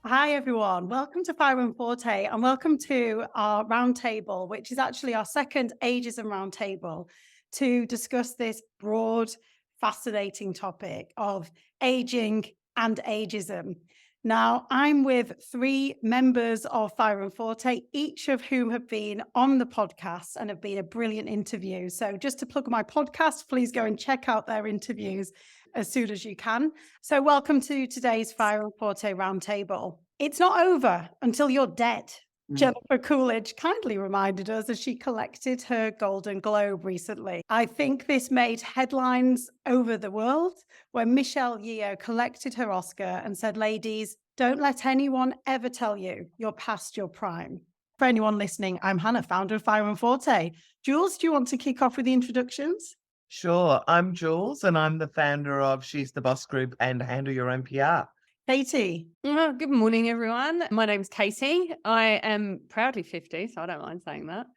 Hi, everyone. Welcome to Fire and Forte and welcome to our roundtable, which is actually our second Ageism roundtable to discuss this broad, fascinating topic of aging and ageism. Now, I'm with three members of Fire and Forte, each of whom have been on the podcast and have been a brilliant interview. So just to plug my podcast, please go and check out their interviews as soon as you can. So welcome to today's Fire and Forte roundtable. It's not over until you're dead. Jennifer Coolidge kindly reminded us as she collected her Golden Globe recently. I think this made headlines over the world when Michelle Yeoh collected her Oscar and said, ladies, don't let anyone ever tell you you're past your prime. For anyone listening, I'm Hannah, founder of Fire and Forte. Jules, do you want to kick off with the introductions? Sure. I'm Jules, and I'm the founder of She's the Boss Group and Handle Your Own PR. Katy. Good morning, everyone. My name's Katy. I am proudly 50, so I don't mind saying that.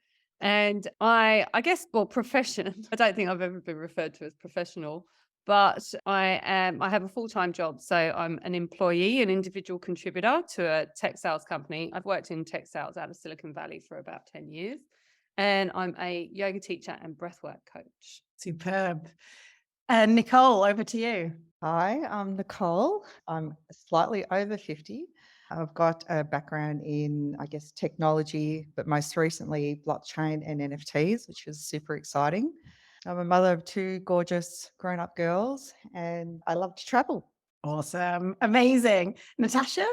And I guess, profession. I don't think I've ever been referred to as professional, but I have a full-time job. So I'm an employee, an individual contributor to a tech sales company. I've worked in tech sales out of Silicon Valley for about 10 years. And I'm a yoga teacher and breathwork coach. Superb. And Nicole, over to you. Hi, I'm Nicole. I'm slightly over 50. I've got a background in, technology, but most recently blockchain and NFTs, which is super exciting. I'm a mother of two gorgeous grown-up girls, and I love to travel. Awesome. Amazing. Natasha?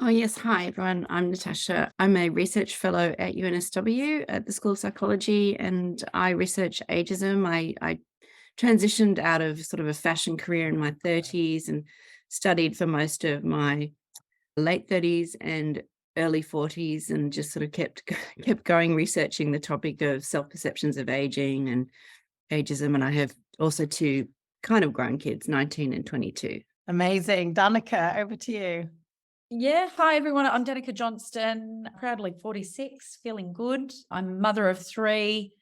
Oh, yes. Hi, everyone. I'm Natasha. I'm a research fellow at UNSW at the School of Psychology, and I research ageism. I transitioned out of sort of a fashion career in my 30s and studied for most of my late 30s and early 40s and just sort of kept going researching the topic of self-perceptions of aging and ageism. And I have also two kind of grown kids, 19 and 22. Amazing. Danika, over to you. Yeah. Hi, everyone. I'm Danika Johnston, proudly 46, feeling good. I'm mother of three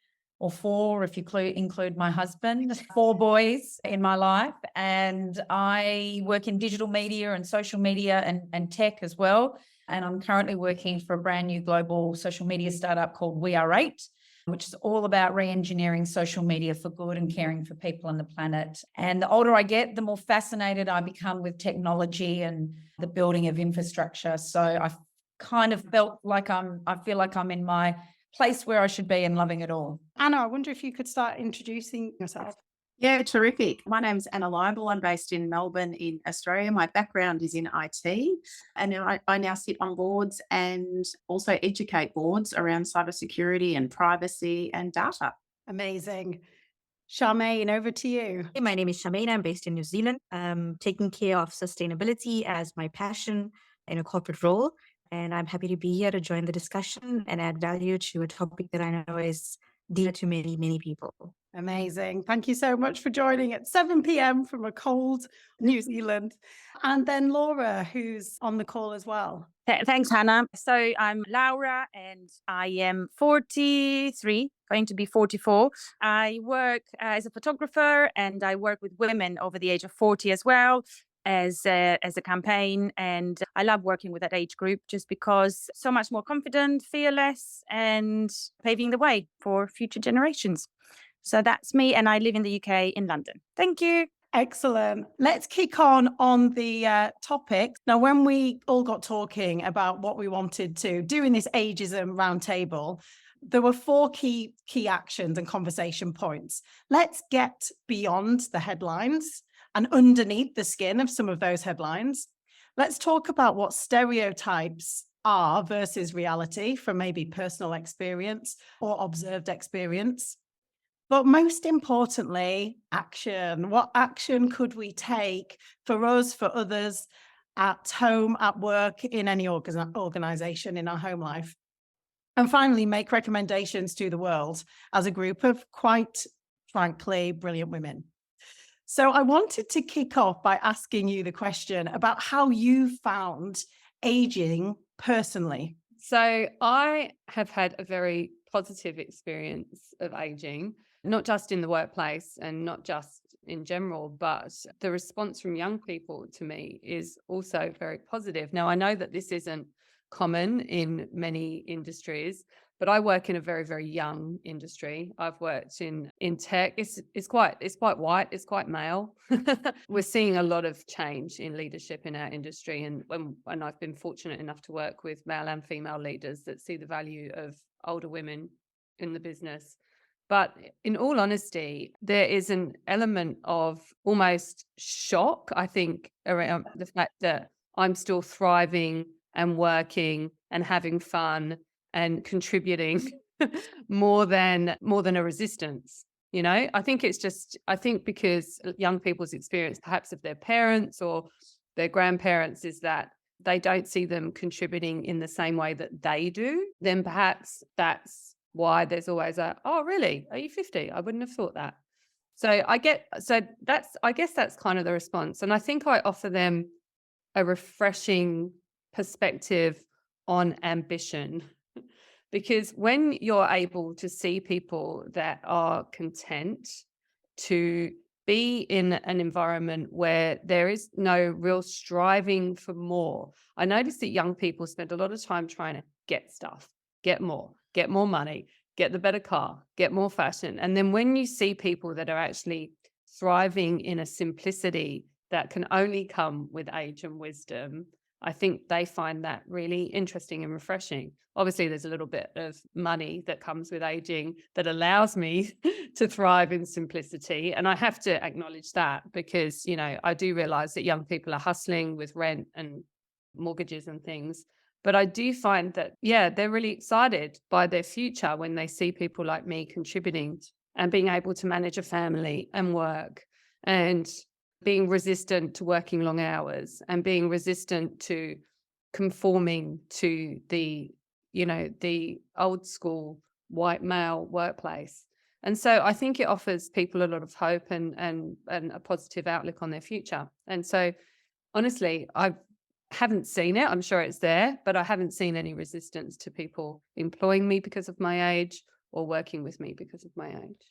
or four, if you include my husband, 4 boys in my life. And I work in digital media and social media and tech as well. And I'm currently working for a brand new global social media startup called We Are 8, which is all about re-engineering social media for good and caring for people on the planet. And the older I get, the more fascinated I become with technology and the building of infrastructure. So I've kind of felt like I feel like I'm in my place where I should be and loving it all. Anna, I wonder if you could start introducing yourself. Yeah, terrific. My name's Anna Leibel. I'm based in Melbourne in Australia. My background is in IT, and I now sit on boards and also educate boards around cybersecurity and privacy and data. Amazing. Charmaine, over to you. Hey, my name is Charmaine. I'm based in New Zealand. I'm taking care of sustainability as my passion in a corporate role. And I'm happy to be here to join the discussion and add value to a topic that I know is dear to many, many people. Amazing. Thank you so much for joining at 7 p.m. from a cold New Zealand. And then Laura, who's on the call as well. Thanks, Hannah. So I'm Laura and I am 43, going to be 44. I work as a photographer and I work with women over the age of 40 as well as a campaign. And I love working with that age group just because so much more confident, fearless, and paving the way for future generations. So that's me, and I live in the UK in London. Thank you. Excellent. Let's kick on the topic. Now, when we all got talking about what we wanted to do in this ageism roundtable, there were 4 key actions and conversation points. Let's get beyond the headlines and underneath the skin of some of those headlines. Let's talk about what stereotypes are versus reality from maybe personal experience or observed experience. But most importantly, action. What action could we take for us, for others, at home, at work, in any organization, in our home life? And finally, make recommendations to the world as a group of quite frankly brilliant women. So I wanted to kick off by asking you the question about how you found aging personally. So I have had a very positive experience of aging, not just in the workplace and not just in general, but the response from young people to me is also very positive. Now, I know that this isn't common in many industries, but I work in a very, very young industry. I've worked in tech. It's quite white. It's quite male. We're seeing a lot of change in leadership in our industry, and I've been fortunate enough to work with male and female leaders that see the value of older women in the business. But in all honesty, there is an element of almost shock, I think, around the fact that I'm still thriving and working and having fun and contributing more than a resistance. You know, I think because young people's experience, perhaps of their parents or their grandparents, is that they don't see them contributing in the same way that they do, then perhaps that's why there's always oh, really? Are you 50? I wouldn't have thought that. I guess that's kind of the response. And I think I offer them a refreshing perspective on ambition. Because when you're able to see people that are content to be in an environment where there is no real striving for more, I notice that young people spend a lot of time trying to get stuff, get more money, get the better car, get more fashion. And then when you see people that are actually thriving in a simplicity that can only come with age and wisdom, I think they find that really interesting and refreshing. Obviously, there's a little bit of money that comes with aging that allows me to thrive in simplicity. And I have to acknowledge that because, you know, I do realize that young people are hustling with rent and mortgages and things. But I do find that, yeah, they're really excited by their future when they see people like me contributing and being able to manage a family and work and being resistant to working long hours and being resistant to conforming to the old school white male workplace. And so I think it offers people a lot of hope and a positive outlook on their future. And so honestly, I haven't seen it. I'm sure it's there, but I haven't seen any resistance to people employing me because of my age or working with me because of my age.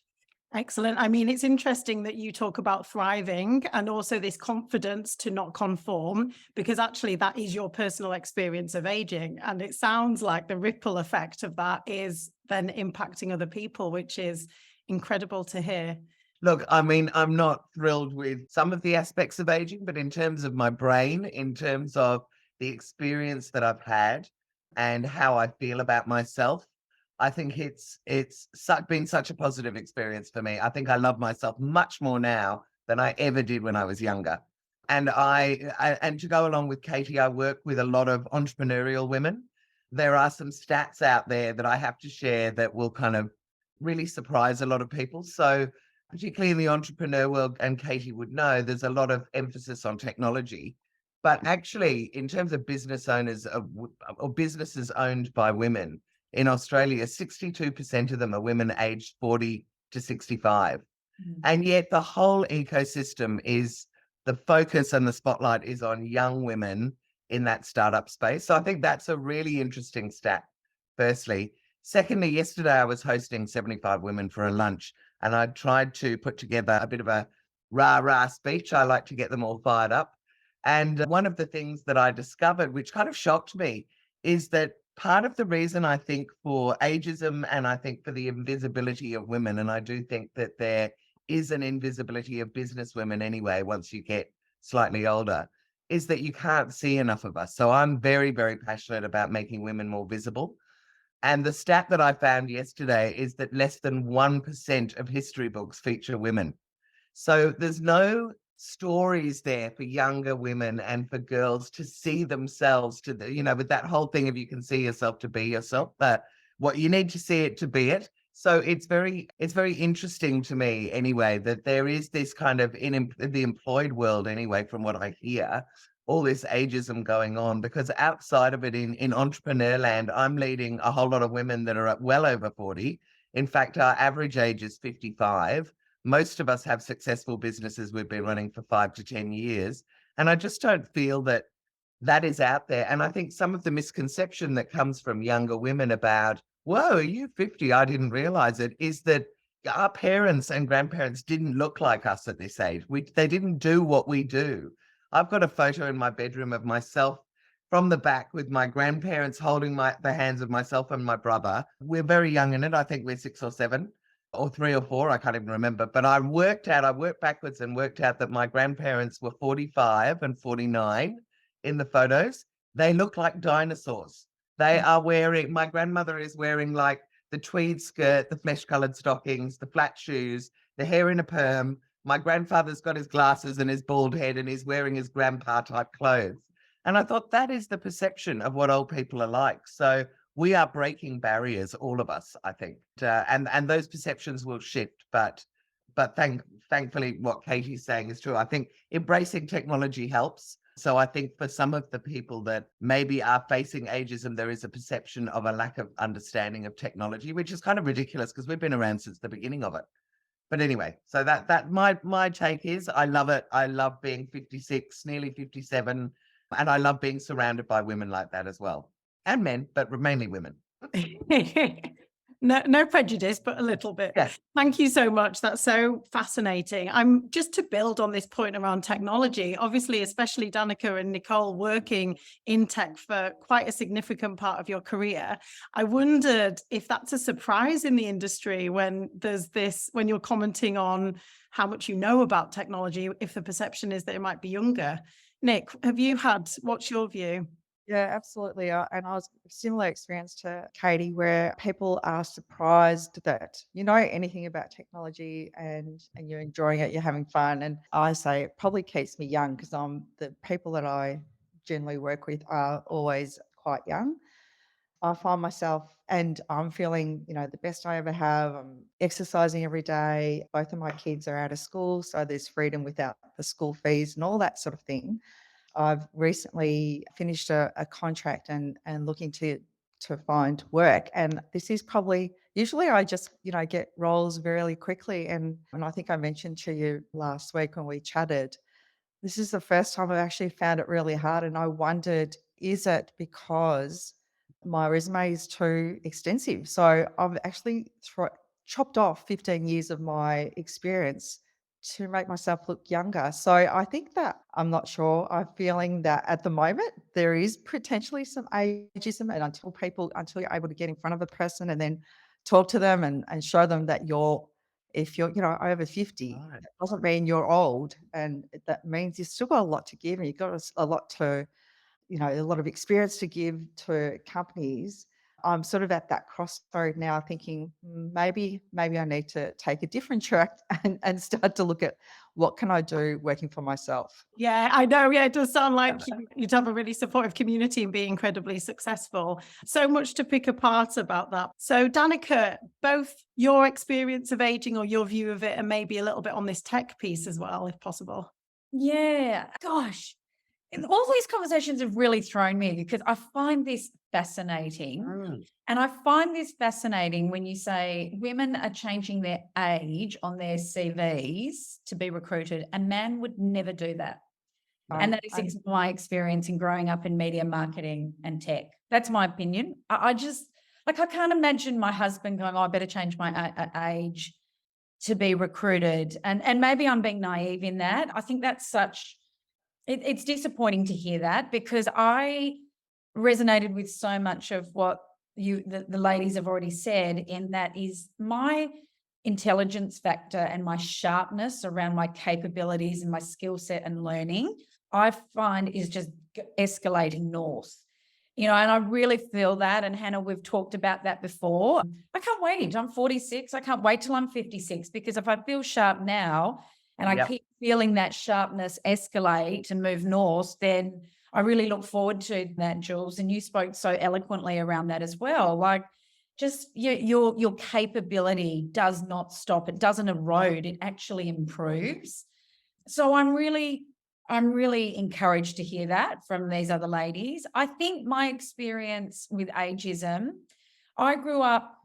Excellent. I mean, it's interesting that you talk about thriving and also this confidence to not conform, because actually that is your personal experience of aging. And it sounds like the ripple effect of that is then impacting other people, which is incredible to hear. Look, I mean, I'm not thrilled with some of the aspects of aging, but in terms of my brain, in terms of the experience that I've had and how I feel about myself, I think it's been such a positive experience for me. I think I love myself much more now than I ever did when I was younger. And and to go along with Katy, I work with a lot of entrepreneurial women. There are some stats out there that I have to share that will kind of really surprise a lot of people. So particularly in the entrepreneur world, and Katy would know, there's a lot of emphasis on technology. But actually, in terms of business owners or businesses owned by women in Australia, 62% of them are women aged 40 to 65. And yet the whole ecosystem is, the focus and the spotlight is on young women in that startup space. So I think that's a really interesting stat, firstly. Secondly, yesterday I was hosting 75 women for a lunch, and I tried to put together a bit of a rah-rah speech. I like to get them all fired up. And one of the things that I discovered, which kind of shocked me, is that part of the reason I think for ageism and I think for the invisibility of women, and I do think that there is an invisibility of business women anyway, once you get slightly older, is that you can't see enough of us. So I'm very, very passionate about making women more visible. And the stat that I found yesterday is that less than 1% of history books feature women. So there's no stories there for younger women and for girls to see themselves, to the, with that whole thing of you can see yourself to be yourself, but what you need to see it to be it. So it's very interesting to me anyway, that there is this kind of, in the employed world anyway, from what I hear, all this ageism going on, because outside of it in entrepreneur land, I'm leading a whole lot of women that are well over 40. In fact, our average age is 55. Most of us have successful businesses we've been running for 5 to 10 years. And I just don't feel that that is out there. And I think some of the misconception that comes from younger women about, whoa, are you 50? I didn't realize it, is that our parents and grandparents didn't look like us at this age. They didn't do what we do. I've got a photo in my bedroom of myself from the back with my grandparents holding the hands of myself and my brother. We're very young in it. I think we're 6 or 7 or 3 or 4. I can't even remember. But I worked backwards and worked out that my grandparents were 45 and 49 in the photos. They look like dinosaurs. They are wearing, my grandmother is wearing like the tweed skirt, the flesh-coloured stockings, the flat shoes, the hair in a perm. My grandfather's got his glasses and his bald head and he's wearing his grandpa type clothes. And I thought that is the perception of what old people are like. So we are breaking barriers, all of us, I think. And those perceptions will shift. But thankfully, what Katy's saying is true. I think embracing technology helps. So I think for some of the people that maybe are facing ageism, there is a perception of a lack of understanding of technology, which is kind of ridiculous because we've been around since the beginning of it. But anyway, so that my take is I love it. I love being 56, nearly 57, and I love being surrounded by women like that as well. And men, but mainly women. No prejudice, but a little bit. Yes. Thank you so much. That's so fascinating. I'm just to build on this point around technology, obviously, especially Danika and Nicole working in tech for quite a significant part of your career. I wondered if that's a surprise in the industry when there's this, when you're commenting on how much you know about technology, if the perception is that it might be younger. Nick, what's your view? Yeah, absolutely. And I was a similar experience to Katy, where people are surprised that you know anything about technology and you're enjoying it, you're having fun. And I say it probably keeps me young because the people that I generally work with are always quite young. I find myself, and I'm feeling, the best I ever have. I'm exercising every day. Both of my kids are out of school, so there's freedom without the school fees and all that sort of thing. I've recently finished a contract and looking to find work. And this is probably, usually I just, get roles really quickly. And I think I mentioned to you last week when we chatted, this is the first time I've actually found it really hard. And I wondered, is it because my resume is too extensive? So I've actually chopped off 15 years of my experience to make myself look younger. So I think that, I'm not sure, I'm feeling that at the moment there is potentially some ageism, and until you're able to get in front of a person and then talk to them and show them that if you're over 50, Right. that doesn't mean you're old, and that means you've still got a lot to give, and you've got a lot of experience to give to companies. I'm sort of at that crossroad now thinking maybe I need to take a different track and start to look at what can I do working for myself. Yeah, I know. Yeah, it does sound like you'd have a really supportive community and be incredibly successful. So much to pick apart about that. So Danika, both your experience of aging or your view of it, and maybe a little bit on this tech piece as well, if possible. Yeah, gosh. And all these conversations have really thrown me because I find this fascinating. And I find this fascinating when you say women are changing their age on their CVs to be recruited. A man would never do that. And that is my experience in growing up in media marketing and tech. That's my opinion. I just, I can't imagine my husband going, I better change my age to be recruited. And maybe I'm being naive in that. I think that's it's disappointing to hear that, because I resonated with so much of what the ladies have already said, in that is my intelligence factor and my sharpness around my capabilities and my skill set and learning, I find is just escalating north. And I really feel that. And Hannah, we've talked about that before. I can't wait. I'm 46. I can't wait till I'm 56, because if I feel sharp now and I keep feeling that sharpness escalate and move north, then I really look forward to that, Jules. And you spoke so eloquently around that as well. Like, just your capability does not stop. It doesn't erode. It actually improves. So I'm really encouraged to hear that from these other ladies. I think my experience with ageism, I grew up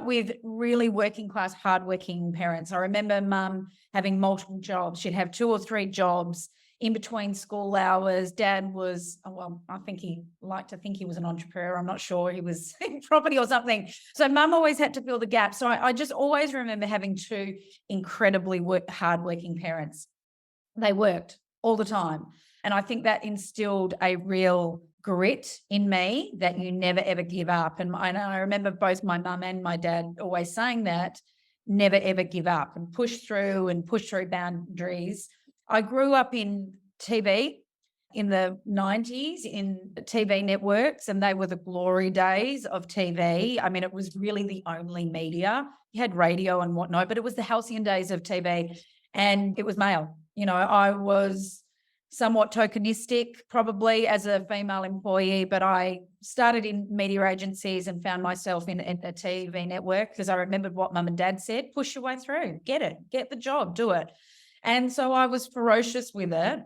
with really working class, hardworking parents. I remember mum having multiple jobs. She'd have 2 or 3 jobs in between school hours. Dad was, I think he liked to think he was an entrepreneur. I'm not sure. He was in property or something. So mum always had to fill the gap. So I just always remember having two incredibly hardworking parents. They worked all the time. And I think that instilled a real grit in me that you never, ever give up. And I remember both my mum and my dad always saying that, never, ever give up and push through boundaries. I grew up in TV in the 90s in TV networks, and they were the glory days of TV. I mean, it was really the only media. You had radio and whatnot, but it was the halcyon days of TV, and it was male. You know, I was somewhat tokenistic probably as a female employee, but I started in media agencies and found myself in a TV network because I remembered what mum and dad said: push your way through, get the job, do it. And so I was ferocious with it.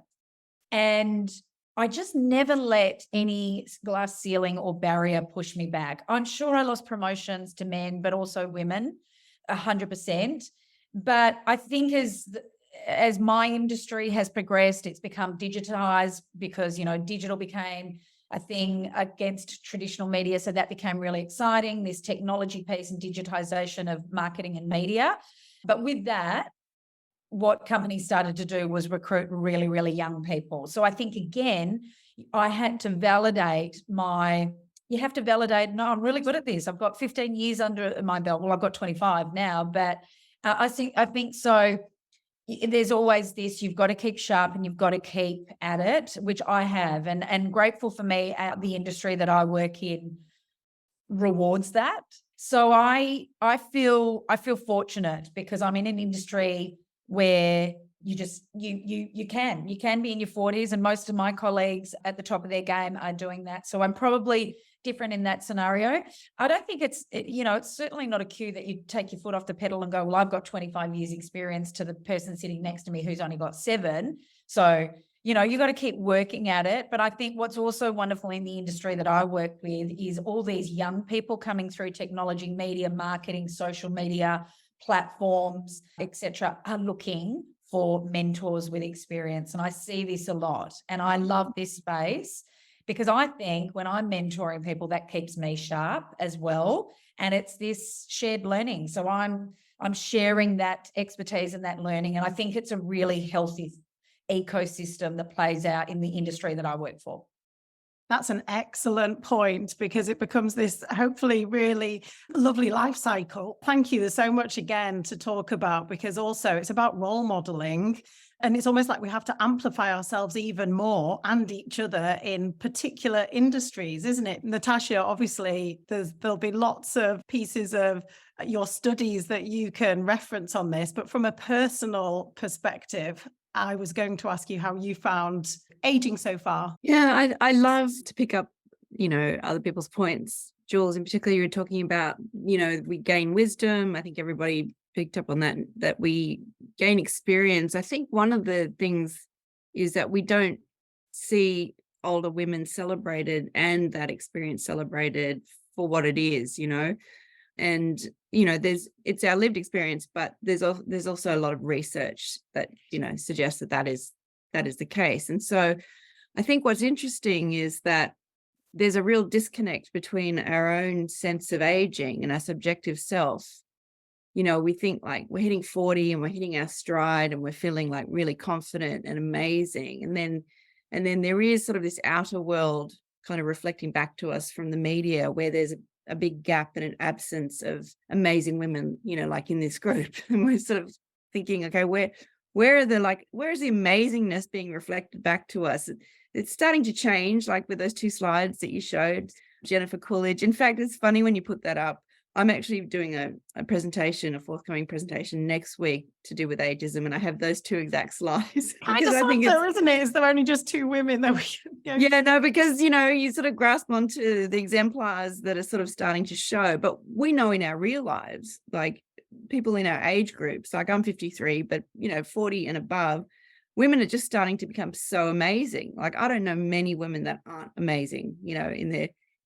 And I just never let any glass ceiling or barrier push me back. I'm sure I lost promotions to men, but also women, 100%. But I think as my industry has progressed, it's become digitized because, you know, digital became a thing against traditional media. So that became really exciting, this technology piece and digitization of marketing and media. But with that, what companies started to do was recruit really, really young people. So I think, again, I had to validate you have to validate, no, I'm really good at this. I've got 15 years under my belt. Well, I've got 25 now, but I think so. There's always this, you've got to keep sharp and you've got to keep at it, which I have, and grateful for me, the industry that I work in rewards that. So I feel fortunate because I'm in an industry where you can be in your 40s, and most of my colleagues at the top of their game are doing that. So I'm probably different in that scenario. I don't think it's certainly not a cue that you take your foot off the pedal and go, well, I've got 25 years experience to the person sitting next to me who's only got 7. So, you got to keep working at it. But I think what's also wonderful in the industry that I work with is all these young people coming through technology, media, marketing, social media, platforms, etc., are looking for mentors with experience. And I see this a lot. And I love this space because I think when I'm mentoring people, that keeps me sharp as well. And it's this shared learning. So I'm sharing that expertise and that learning. And I think it's a really healthy ecosystem that plays out in the industry that I work for. That's an excellent point, because it becomes this hopefully really lovely life cycle. Thank you. There's so much again to talk about, because also it's about role modeling, and it's almost like we have to amplify ourselves even more and each other in particular industries, isn't it? Natasha, obviously there'll be lots of pieces of your studies that you can reference on this, but from a personal perspective, I was going to ask you how you found aging so far. Yeah, I love to pick up, other people's points. Jules, in particular, you were talking about, we gain wisdom. I think everybody picked up on that we gain experience. I think one of the things is that we don't see older women celebrated and that experience celebrated for what it is, and it's our lived experience, but there's also a lot of research that suggests that is the case. And so I think what's interesting is that there's a real disconnect between our own sense of aging and our subjective self. We think like we're hitting 40 and we're hitting our stride and we're feeling like really confident and amazing, and then there is sort of this outer world kind of reflecting back to us from the media where there's a big gap and an absence of amazing women, like in this group. And we're sort of thinking, okay, where is the amazingness being reflected back to us? It's starting to change, like with those 2 slides that you showed, Jennifer Coolidge. In fact, it's funny when you put that up. I'm actually doing a forthcoming presentation next week to do with ageism, and I have those 2 exact slides. I think isn't it? Is there only just 2 women that we can... Yeah, no, because, you sort of grasp onto the exemplars that are sort of starting to show, but we know in our real lives, like people in our age groups, like I'm 53, but, 40 and above, women are just starting to become so amazing. Like I don't know many women that aren't amazing,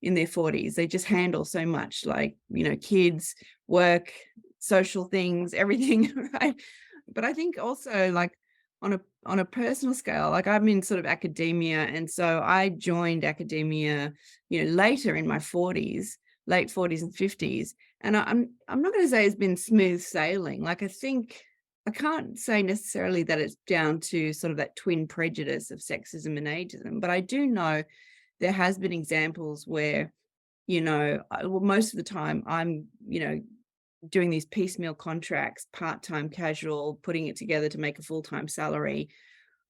in their 40s. They just handle so much, like, kids, work, social things, everything, right? But I think also, like, on a personal scale, like I'm in sort of academia, and so I joined academia, later in my 40s, late 40s and 50s, and I'm not going to say it's been smooth sailing. Like I can't say necessarily that it's down to sort of that twin prejudice of sexism and ageism, but I do know there has been examples where, most of the time I'm, doing these piecemeal contracts, part-time, casual, putting it together to make a full-time salary,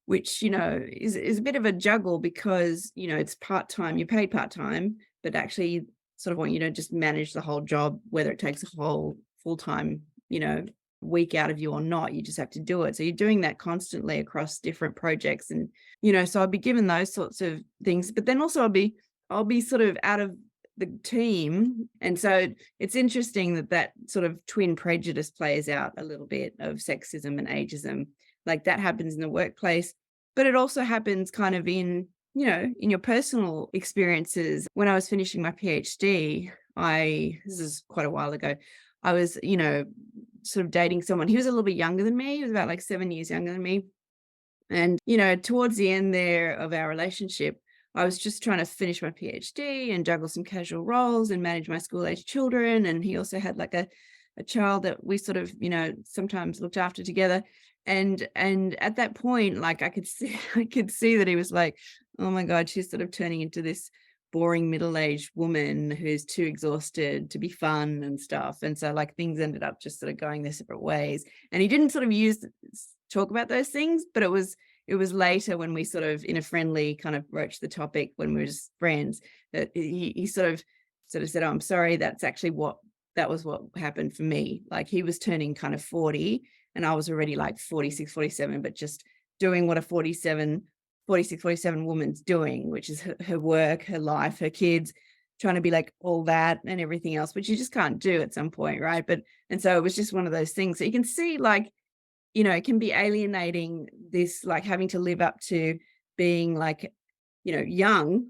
which, is a bit of a juggle because, it's part-time, you're paid part-time, but actually sort of want you to just manage the whole job, whether it takes a whole full-time, week out of you or not, you just have to do it. So you're doing that constantly across different projects. And, so I'll be given those sorts of things, but then also I'll be sort of out of the team. And so it's interesting that sort of twin prejudice plays out a little bit of sexism and ageism. Like that happens in the workplace, but it also happens kind of in your personal experiences. When I was finishing my PhD, this is quite a while ago, I was, sort of dating someone. He was a little bit younger than me. He was about like 7 years younger than me. And, towards the end there of our relationship, I was just trying to finish my PhD and juggle some casual roles and manage my school-age children. And he also had like a child that we sort of, sometimes looked after together. And at that point, like I could see that he was like, oh my God, she's sort of turning into this boring middle-aged woman who's too exhausted to be fun and stuff. And so like things ended up just sort of going their separate ways. And he didn't sort of talk about those things, but it was later when we sort of in a friendly kind of broached the topic when we were just friends that he sort of said, oh, I'm sorry, that's actually that was what happened for me. Like he was turning kind of 40 and I was already like 46, 47, but just doing what a 46, 47 woman's doing, which is her work, her life, her kids, trying to be like all that and everything else, which you just can't do at some point, right? And so it was just one of those things. So you can see like, it can be alienating, this like having to live up to being like, young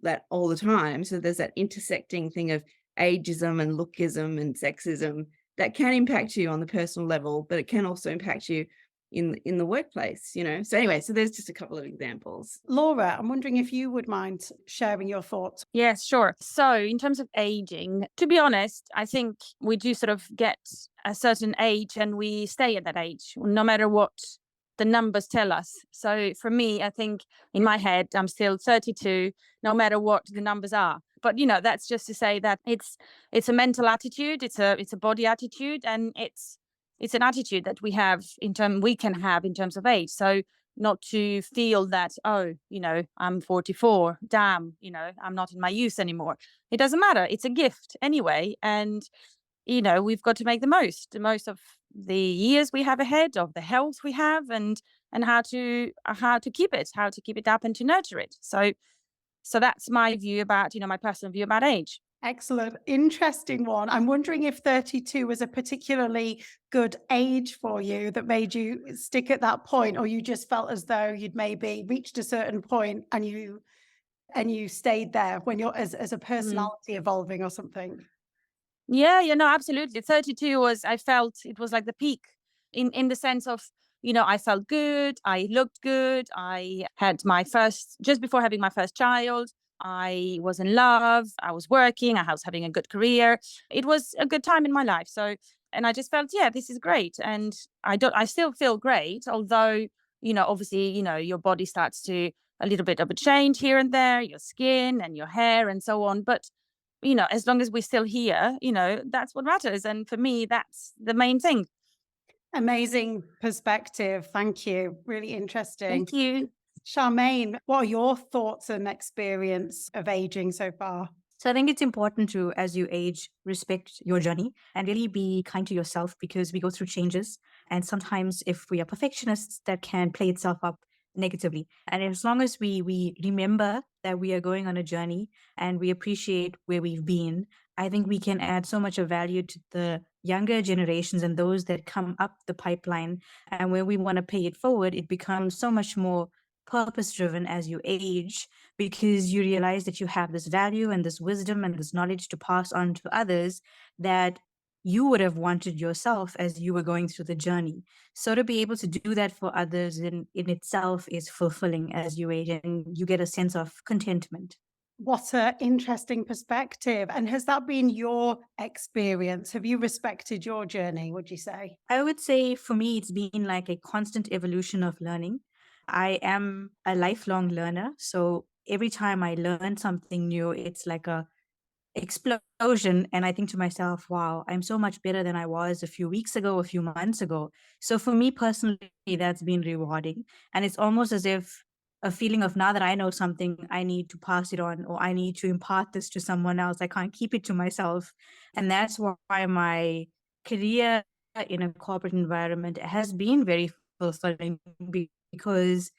that all the time. So there's that intersecting thing of ageism and lookism and sexism that can impact you on the personal level, but it can also impact you in the workplace, So anyway, so there's just a couple of examples. Laura, I'm wondering if you would mind sharing your thoughts. Yes, sure. So in terms of aging, to be honest, I think we do sort of get a certain age and we stay at that age, no matter what the numbers tell us. So for me, I think in my head, I'm still 32, no matter what the numbers are. But, that's just to say that it's a mental attitude, it's a body attitude, and it's an attitude that we can have in terms of age. So not to feel that, oh, I'm 44, damn, I'm not in my youth anymore. It doesn't matter. It's a gift anyway. And, we've got to make the most of the years we have ahead, of the health we have, and how to keep it up and to nurture it. So that's my view about, my personal view about age. Excellent. Interesting one. I'm wondering if 32 was a particularly good age for you that made you stick at that point, or you just felt as though you'd maybe reached a certain point and you stayed there when you're as a personality evolving or something. Yeah, absolutely. 32 I felt it was like the peak in the sense of, I felt good, I looked good, I had just before having my first child, I was in love, I was working, I was having a good career. It was a good time in my life. So, and I just felt, yeah, this is great. And I still feel great, although, obviously, your body starts to a little bit of a change here and there, your skin and your hair and so on. But, as long as we're still here, that's what matters. And for me, that's the main thing. Amazing perspective. Thank you. Really interesting. Thank you. Charmaine, what are your thoughts and experience of aging so far? So I think it's important to, as you age, respect your journey and really be kind to yourself, because we go through changes. And sometimes if we are perfectionists, that can play itself up negatively. And as long as we remember that we are going on a journey and we appreciate where we've been, I think we can add so much of value to the younger generations and those that come up the pipeline. And when we want to pay it forward, it becomes so much more purpose-driven as you age, because you realize that you have this value and this wisdom and this knowledge to pass on to others that you would have wanted yourself as you were going through the journey. So to be able to do that for others in itself is fulfilling as you age, and you get a sense of contentment. What an interesting perspective. And has that been your experience? Have you respected your journey, would you say? I would say for me, it's been like a constant evolution of learning. I am a lifelong learner. So every time I learn something new, it's like a explosion. And I think to myself, wow, I'm so much better than I was a few weeks ago, a few months ago. So for me personally, that's been rewarding. And it's almost as if a feeling of, now that I know something, I need to pass it on, or I need to impart this to someone else. I can't keep it to myself. And that's why my career in a corporate environment has been very fulfilling, because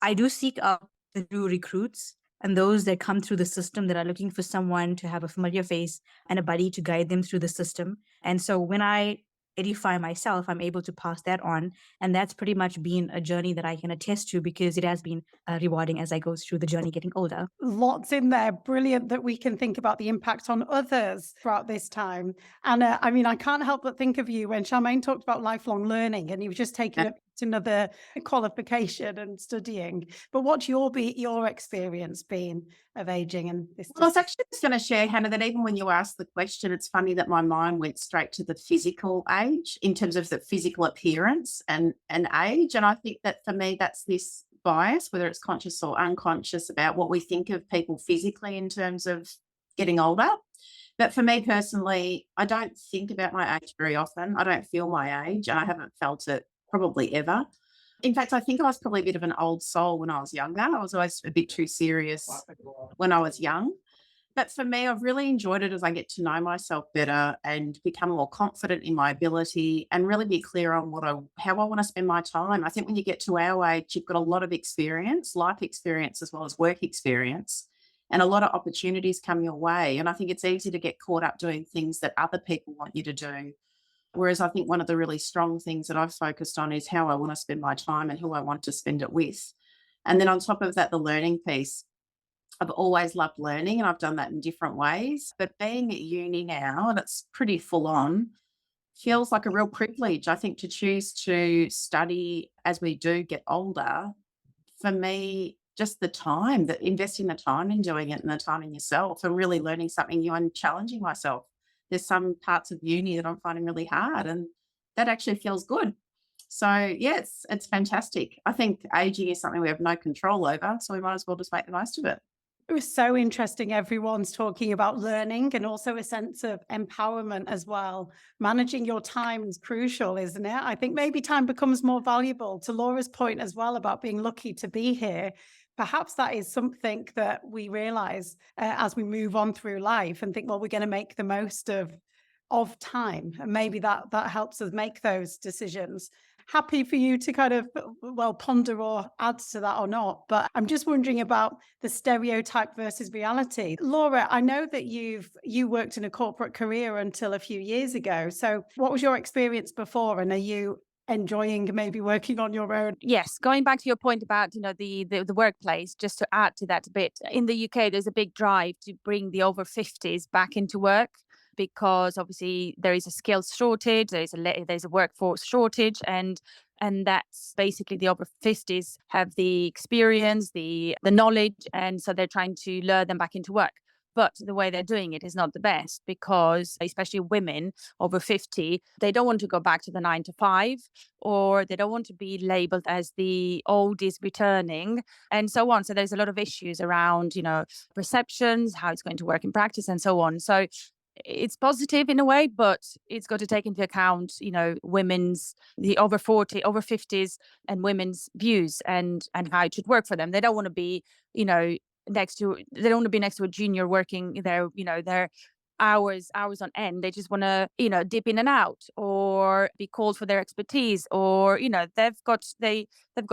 I do seek out the new recruits and those that come through the system that are looking for someone to have a familiar face and a buddy to guide them through the system. And so when I edify myself, I'm able to pass that on. And that's pretty much been a journey that I can attest to, because it has been rewarding as I go through the journey getting older. Lots in there. Brilliant that we can think about the impact on others throughout this time. And I mean, I can't help but think of you when Charmaine talked about lifelong learning, and you've just taken up another qualification and studying. But what's your experience been of aging and this? Well, I was actually just going to share, Hannah, that even when you asked the question, it's funny that my mind went straight to the physical age in terms of the physical appearance and age. And I think that for me, that's this bias, whether it's conscious or unconscious, about what we think of people physically in terms of getting older. But for me personally, I don't think about my age very often. I don't feel my age, and I haven't felt it probably ever. In fact, I think I was probably a bit of an old soul when I was younger. I was always a bit too serious when I was young. But for me, I've really enjoyed it as I get to know myself better and become more confident in my ability and really be clear on how I want to spend my time. I think when you get to our age, you've got a lot of experience, life experience as well as work experience, and a lot of opportunities come your way. And I think it's easy to get caught up doing things that other people want you to do. Whereas I think one of the really strong things that I've focused on is how I want to spend my time and who I want to spend it with. And then on top of that, the learning piece. I've always loved learning, and I've done that in different ways. But being at uni now, and it's pretty full on, feels like a real privilege. I think to choose to study as we do get older, for me, just the time, that investing the time in doing it and the time in yourself and really learning something new and challenging myself. There's some parts of uni that I'm finding really hard, and that actually feels good. So yes, it's fantastic. I think aging is something we have no control over, so we might as well just make the most of it. It was so interesting. Everyone's talking about learning and also a sense of empowerment as well. Managing your time is crucial, isn't it? I think maybe time becomes more valuable. To Laura's point as well about being lucky to be here, perhaps that is something that we realize as we move on through life and think, well, we're going to make the most of time. And maybe that helps us make those decisions. Happy for you to kind of, ponder or add to that or not. But I'm just wondering about the stereotype versus reality. Laura, I know that you worked in a corporate career until a few years ago. So what was your experience before? And are you enjoying maybe working on your own? Yes, going back to your point about the workplace, just to add to that a bit, in the UK there's a big drive to bring the over 50s back into work, because obviously there is a skills shortage, there's a workforce shortage, and that's basically the over 50s have the experience, the knowledge, and so they're trying to lure them back into work. But the way they're doing it is not the best, because especially women over 50, they don't want to go back to the 9 to 5, or they don't want to be labeled as the old is returning, and so on. So there's a lot of issues around, perceptions, how it's going to work in practice, and so on. So it's positive in a way, but it's got to take into account, the over 40, over 50s and women's views and how it should work for them. They don't want to be, next to a junior working their hours on end. They just want to, dip in and out, or be called for their expertise, or, they've got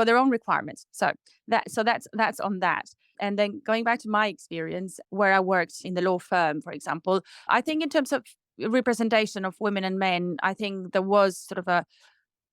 their own requirements. So that's on that. And then going back to my experience where I worked in the law firm, for example, I think in terms of representation of women and men, I think there was sort of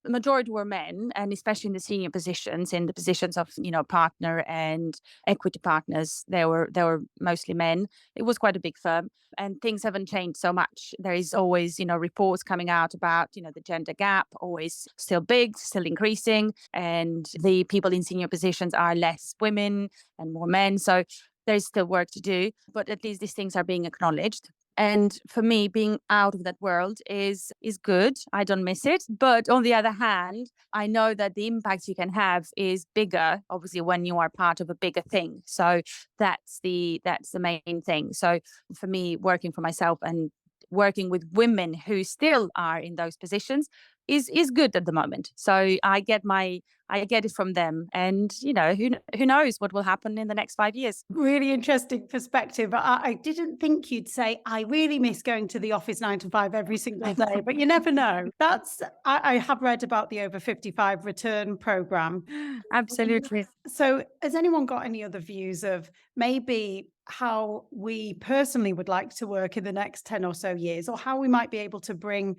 the majority were men, and especially in the senior positions, in the positions of, partner and equity partners, they were mostly men. It was quite a big firm, and things haven't changed so much. There is always, reports coming out about, the gender gap, always still big, still increasing, and the people in senior positions are less women and more men. So there's still work to do, but at least these things are being acknowledged. And for me, being out of that world is good. I don't miss it. But on the other hand, I know that the impact you can have is bigger, obviously, when you are part of a bigger thing. So that's the main thing. So for me, working for myself and working with women who still are in those positions is good at the moment. So I get it from them, and who knows what will happen in the next 5 years. Really interesting perspective. I didn't think you'd say, I really miss going to the office 9 to 5 every single day, but you never know. I have read about the over 55 return program. Absolutely. So has anyone got any other views of maybe how we personally would like to work in the next 10 or so years, or how we might be able to bring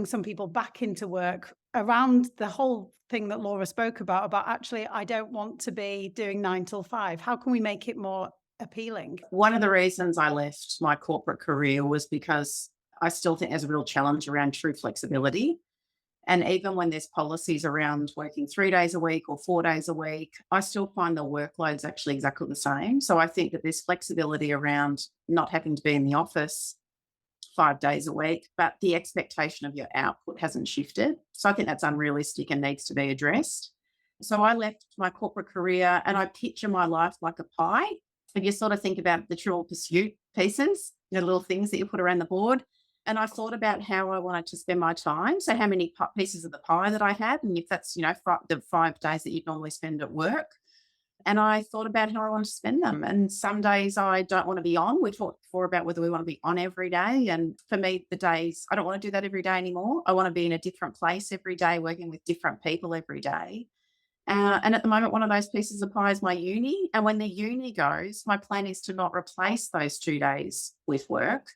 some people back into work around the whole thing that Laura spoke about actually, I don't want to be doing 9 till 5. How can we make it more appealing? One of the reasons I left my corporate career was because I still think there's a real challenge around true flexibility. And even when there's policies around working 3 days a week or 4 days a week, I still find the workload's actually exactly the same. So I think that there's flexibility around not having to be in the office 5 days a week, but the expectation of your output hasn't shifted. So I think that's unrealistic and needs to be addressed. So I left my corporate career and I picture my life like a pie. If you sort of think about the Trivial Pursuit pieces, the little things that you put around the board. And I thought about how I wanted to spend my time. So how many pieces of the pie that I had, and if that's, the 5 days that you normally spend at work. And I thought about how I want to spend them. And some days I don't want to be on. We talked before about whether we want to be on every day. And for me, the days, I don't want to do that every day anymore. I want to be in a different place every day, working with different people every day. And at the moment, one of those pieces of pie is my uni. And when the uni goes, my plan is to not replace those 2 days with work.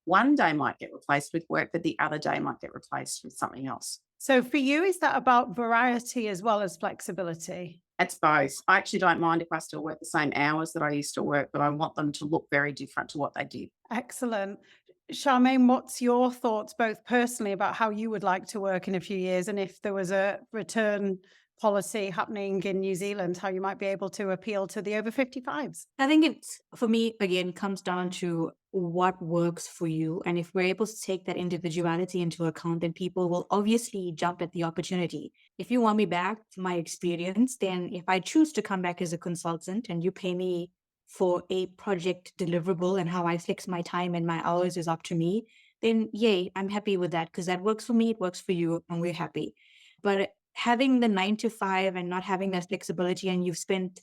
One day might get replaced with work, but the other day might get replaced with something else. So for you, is that about variety as well as flexibility? It's both. I actually don't mind if I still work the same hours that I used to work, but I want them to look very different to what they did. Excellent. Charmaine, what's your thoughts both personally about how you would like to work in a few years, and if there was a return policy happening in New Zealand, how you might be able to appeal to the over 55s? I think it's, for me, again, comes down to what works for you. And if we're able to take that individuality into account, then people will obviously jump at the opportunity. If you want me back, my experience, then if I choose to come back as a consultant and you pay me for a project deliverable and how I fix my time and my hours is up to me, then yay, I'm happy with that because that works for me, it works for you, and we're happy. But having the 9 to 5 and not having that flexibility, and you've spent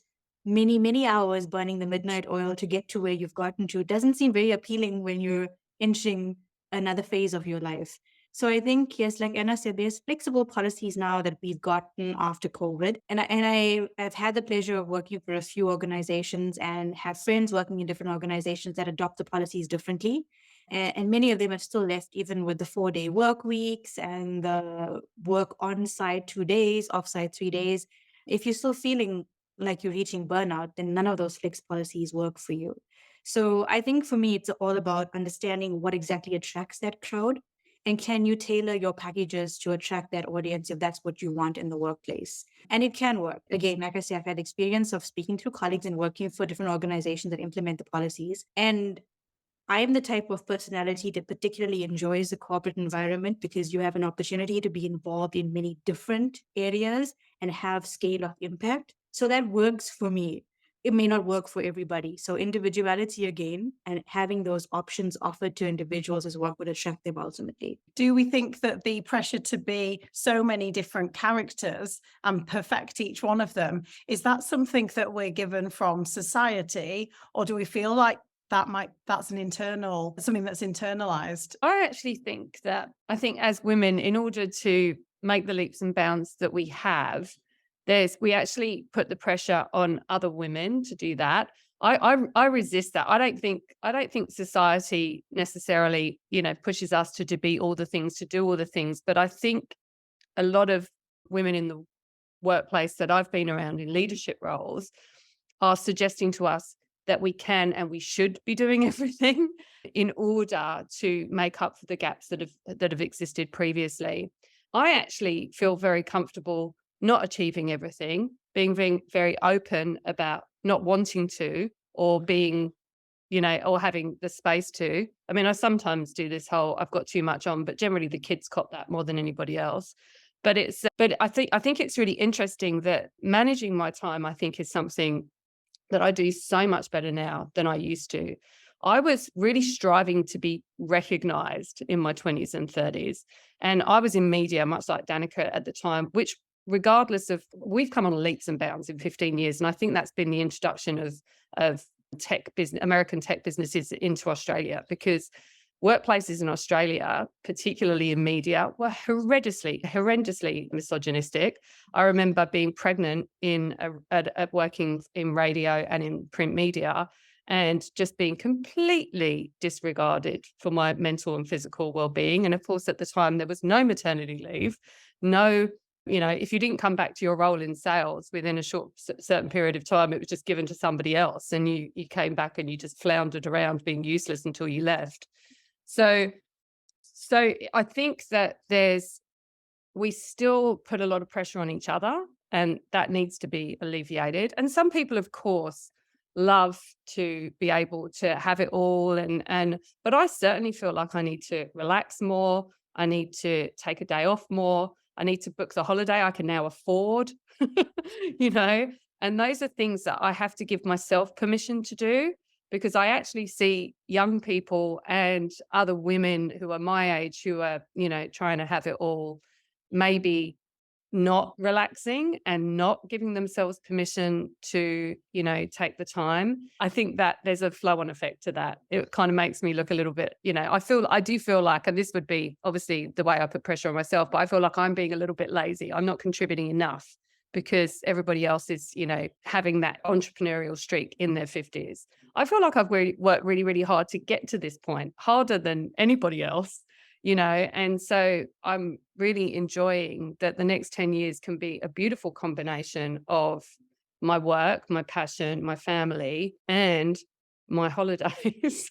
many hours burning the midnight oil to get to where you've gotten to, doesn't seem very appealing when you're entering another phase of your life. So I think, yes, like Anna said, there's flexible policies now that we've gotten after COVID. And I've had the pleasure of working for a few organizations and have friends working in different organizations that adopt the policies differently. And many of them have still left, even with the 4-day work weeks and the work on site 2 days, off site 3 days. If you're still feeling like you're reaching burnout, then none of those flex policies work for you. So I think for me, it's all about understanding what exactly attracts that crowd. And can you tailor your packages to attract that audience if that's what you want in the workplace? And it can work. Again, like I say, I've had experience of speaking to colleagues and working for different organizations that implement the policies. And I am the type of personality that particularly enjoys the corporate environment because you have an opportunity to be involved in many different areas and have scale of impact. So that works for me. It may not work for everybody. So individuality again, and having those options offered to individuals is what would attract them ultimately. Do we think that the pressure to be so many different characters and perfect each one of them, is that something that we're given from society, or do we feel like that's something that's internalized? I actually think as women, in order to make the leaps and bounds that we have, we actually put the pressure on other women to do that. I resist that. I don't think society necessarily, pushes us to be all the things, to do all the things. But I think a lot of women in the workplace that I've been around in leadership roles are suggesting to us that we can and we should be doing everything in order to make up for the gaps that have existed previously. I actually feel very comfortable not achieving everything, being very, very open about not wanting to, or being, or having the space to. I mean, I sometimes do this whole, I've got too much on, but generally the kids cop that more than anybody else. But I think it's really interesting that managing my time, I think, is something that I do so much better now than I used to. I was really striving to be recognized in my 20s and 30s. And I was in media, much like Danika at the time, which regardless of, we've come on leaps and bounds in 15 years. And I think that's been the introduction of tech business, American tech businesses into Australia, because workplaces in Australia, particularly in media, were horrendously misogynistic. I remember being pregnant at working in radio and in print media, and just being completely disregarded for my mental and physical well-being. And of course, at the time, there was no maternity leave, no, if you didn't come back to your role in sales within a certain period of time, it was just given to somebody else. And you came back and you just floundered around being useless until you left. So I think that we still put a lot of pressure on each other, and that needs to be alleviated. And some people, of course, love to be able to have it all. But I certainly feel like I need to relax more. I need to take a day off more. I need to book the holiday I can now afford, and those are things that I have to give myself permission to do, because I actually see young people and other women who are my age who are, trying to have it all, maybe not relaxing and not giving themselves permission to, take the time. I think that there's a flow-on effect to that. It kind of makes me look a little bit, I do feel like, and this would be obviously the way I put pressure on myself, but I feel like I'm being a little bit lazy. I'm not contributing enough because everybody else is, having that entrepreneurial streak in their 50s. I feel like I've worked really, really hard to get to this point, harder than anybody else. And so I'm really enjoying that the next 10 years can be a beautiful combination of my work, my passion, my family, and my holidays.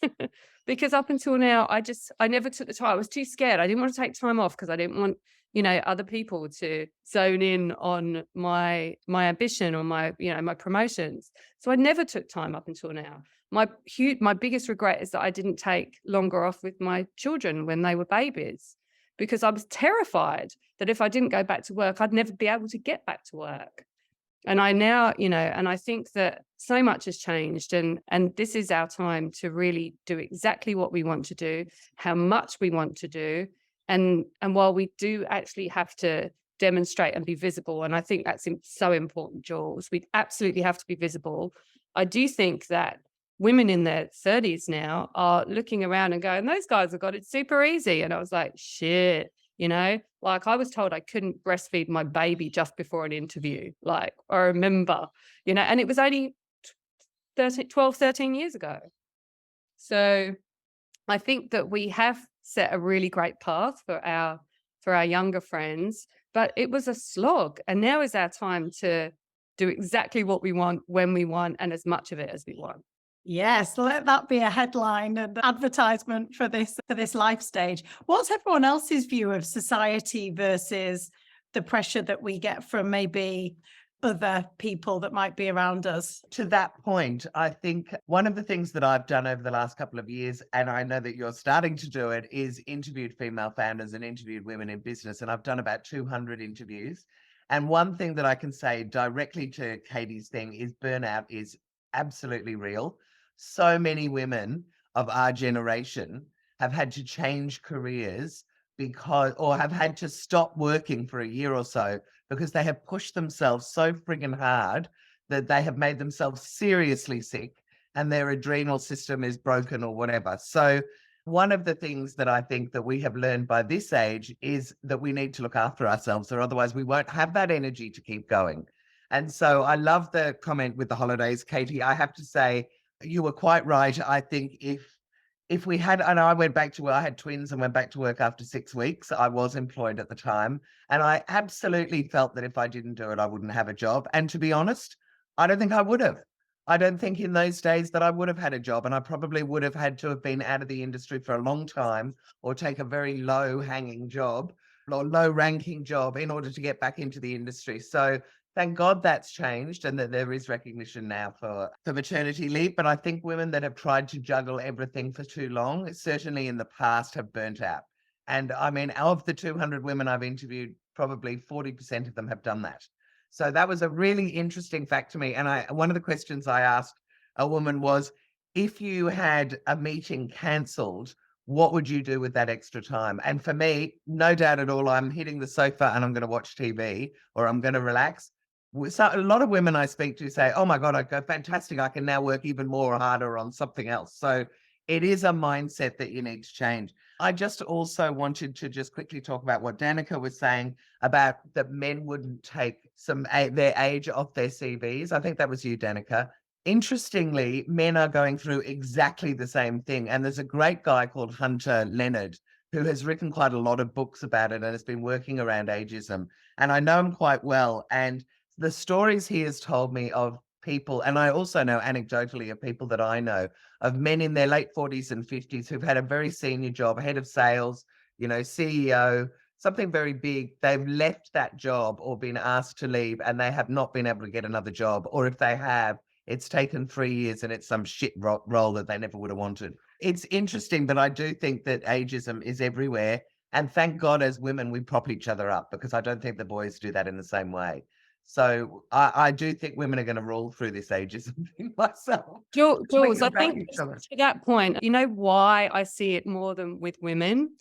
Because up until now, I never took the time. I was too scared. I didn't want to take time off because I didn't want, other people to zone in on my ambition or my promotions. So I never took time up until now. My biggest regret is that I didn't take longer off with my children when they were babies, because I was terrified that if I didn't go back to work, I'd never be able to get back to work. And I now, and I think that so much has changed, and this is our time to really do exactly what we want to do, how much we want to do. And while we do actually have to demonstrate and be visible, and I think that's so important, Jules, we absolutely have to be visible. I do think that women in their 30s now are looking around and going, those guys have got it super easy. And I was like, shit, like I was told I couldn't breastfeed my baby just before an interview. Like I remember, and it was only 12, 13 years ago. So I think that we have set a really great path for our younger friends, but it was a slog. And now is our time to do exactly what we want, when we want, and as much of it as we want. Yes, let that be a headline and advertisement for this life stage. What's everyone else's view of society versus the pressure that we get from maybe other people that might be around us? To that point, I think one of the things that I've done over the last couple of years, and I know that you're starting to do it, is interviewed female founders and interviewed women in business. And I've done about 200 interviews. And one thing that I can say directly to Katy's thing is burnout is absolutely real. So many women of our generation have had to change careers or have had to stop working for a year or so because they have pushed themselves so friggin' hard that they have made themselves seriously sick and their adrenal system is broken or whatever. So one of the things that I think that we have learned by this age is that we need to look after ourselves, or otherwise we won't have that energy to keep going. And so I love the comment with the holidays, Katy. I have to say, you were quite right. I think if if we had, and I went back to work, I had twins and went back to work after 6 weeks. I was employed at the time. And I absolutely felt that if I didn't do it, I wouldn't have a job. And to be honest, I don't think I would have. I don't think in those days that I would have had a job, and I probably would have had to have been out of the industry for a long time or take a very low hanging job or low ranking job in order to get back into the industry. So thank God that's changed and that there is recognition now for maternity leave. But I think women that have tried to juggle everything for too long, certainly in the past, have burnt out. And I mean, of the 200 women I've interviewed, probably 40% of them have done that. So that was a really interesting fact to me. And one of the questions I asked a woman was, if you had a meeting cancelled, what would you do with that extra time? And for me, no doubt at all, I'm hitting the sofa and I'm going to watch TV or I'm going to relax. So a lot of women I speak to say, oh my God, I go, fantastic. I can now work even more harder on something else. So it is a mindset that you need to change. I just also wanted to just quickly talk about what Danika was saying about that men wouldn't take their age off their CVs. I think that was you, Danika. Interestingly, men are going through exactly the same thing. And there's a great guy called Hunter Leonard who has written quite a lot of books about it and has been working around ageism. And I know him quite well. And the stories he has told me of people, and I also know anecdotally of people that I know, of men in their late 40s and 50s who've had a very senior job, head of sales, CEO, something very big. They've left that job or been asked to leave and they have not been able to get another job. Or if they have, it's taken 3 years and it's some shit role that they never would have wanted. It's interesting, but I do think that ageism is everywhere. And thank God as women, we prop each other up, because I don't think the boys do that in the same way. So I do think women are going to roll through this ageism thing myself. Jules, I think to that point, you know why I see it more than with women?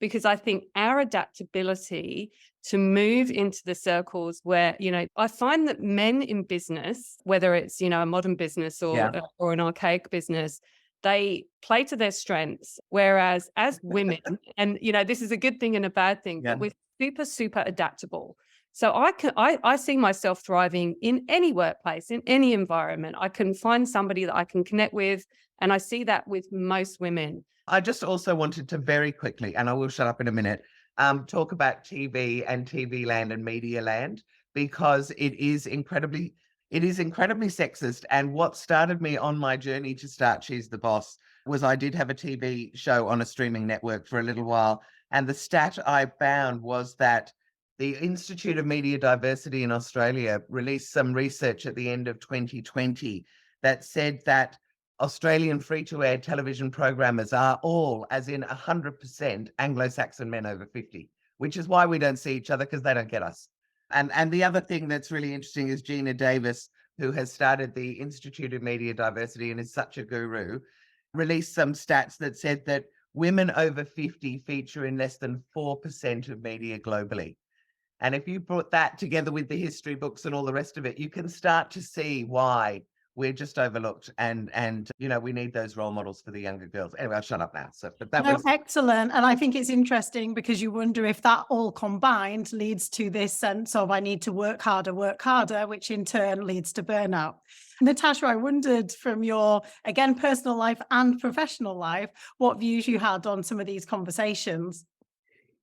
Because I think our adaptability to move into the circles where, I find that men in business, whether it's, a modern business or an archaic business, they play to their strengths. Whereas as women, and, this is a good thing and a bad thing, but we're super, super adaptable. So I see myself thriving in any workplace, in any environment. I can find somebody that I can connect with. And I see that with most women. I just also wanted to very quickly, and I will shut up in a minute, talk about TV and TV land and media land, because it is incredibly sexist. And what started me on my journey to start She's the Boss was I did have a TV show on a streaming network for a little while. And the stat I found was that the Institute of Media Diversity in Australia released some research at the end of 2020 that said that Australian free-to-air television programmers are all, as in 100%, Anglo-Saxon men over 50, which is why we don't see each other, because they don't get us. And the other thing that's really interesting is Geena Davis, who has started the Institute of Media Diversity and is such a guru, released some stats that said that women over 50 feature in less than 4% of media globally. And if you put that together with the history books and all the rest of it, you can start to see why we're just overlooked. And we need those role models for the younger girls. Anyway, I'll shut up now. But that was excellent. And I think it's interesting because you wonder if that all combined leads to this sense of I need to work harder, which in turn leads to burnout. Natasha, I wondered from your, again, personal life and professional life, what views you had on some of these conversations.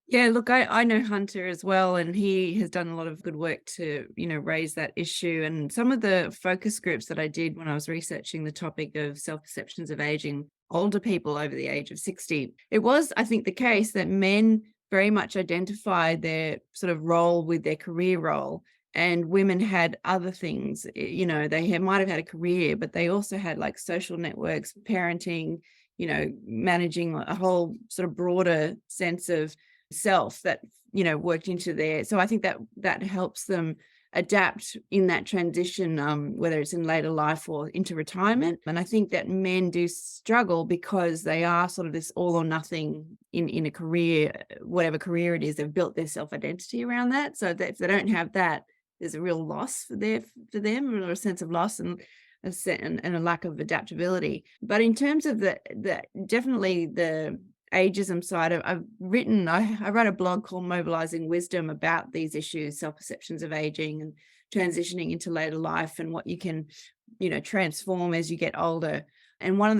Yeah, look, I know Hunter as well, and he has done a lot of good work to, raise that issue. And some of the focus groups that I did when I was researching the topic of self-perceptions of aging, older people over the age of 60, it was, I think, the case that men very much identified their sort of role with their career role, and women had other things. They might have had a career, but they also had like social networks, parenting, managing a whole sort of broader sense of self that worked into there. So I think that helps them adapt in that transition, whether it's in later life or into retirement. And I think that men do struggle because they are sort of this all or nothing in a career, whatever career it is. They've built their self-identity around that. So that if they don't have that, there's a real loss for them, or a sense of loss and a lack of adaptability. But in terms of the definitely the ageism side, I wrote a blog called Mobilizing Wisdom about these issues, self-perceptions of aging and transitioning into later life, and what you can, transform as you get older. And one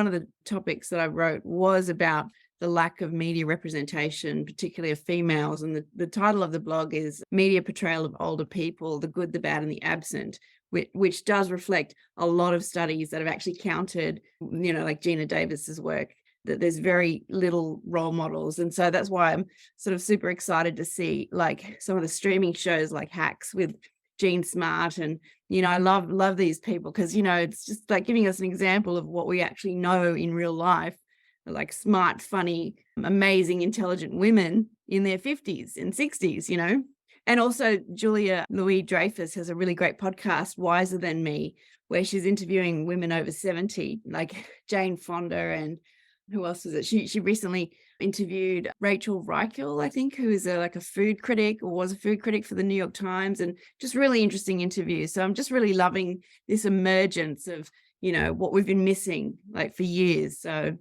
of the topics that I wrote was about the lack of media representation, particularly of females. And the title of the blog is Media Portrayal of Older People, the Good, the Bad, and the Absent, which does reflect a lot of studies that have actually counted, like Geena Davis's work, that there's very little role models. And so that's why I'm sort of super excited to see like some of the streaming shows like Hacks with Jean Smart. And, I love these people because, it's just like giving us an example of what we actually know in real life, like smart, funny, amazing, intelligent women in their 50s and 60s. And also Julia Louis-Dreyfus has a really great podcast, Wiser Than Me, where she's interviewing women over 70, like Jane Fonda, and who else was it? She recently interviewed Rachel Reichel, I think, who is a food critic, or was a food critic for the New York Times, and just really interesting interviews. So I'm just really loving this emergence of, what we've been missing like for years. So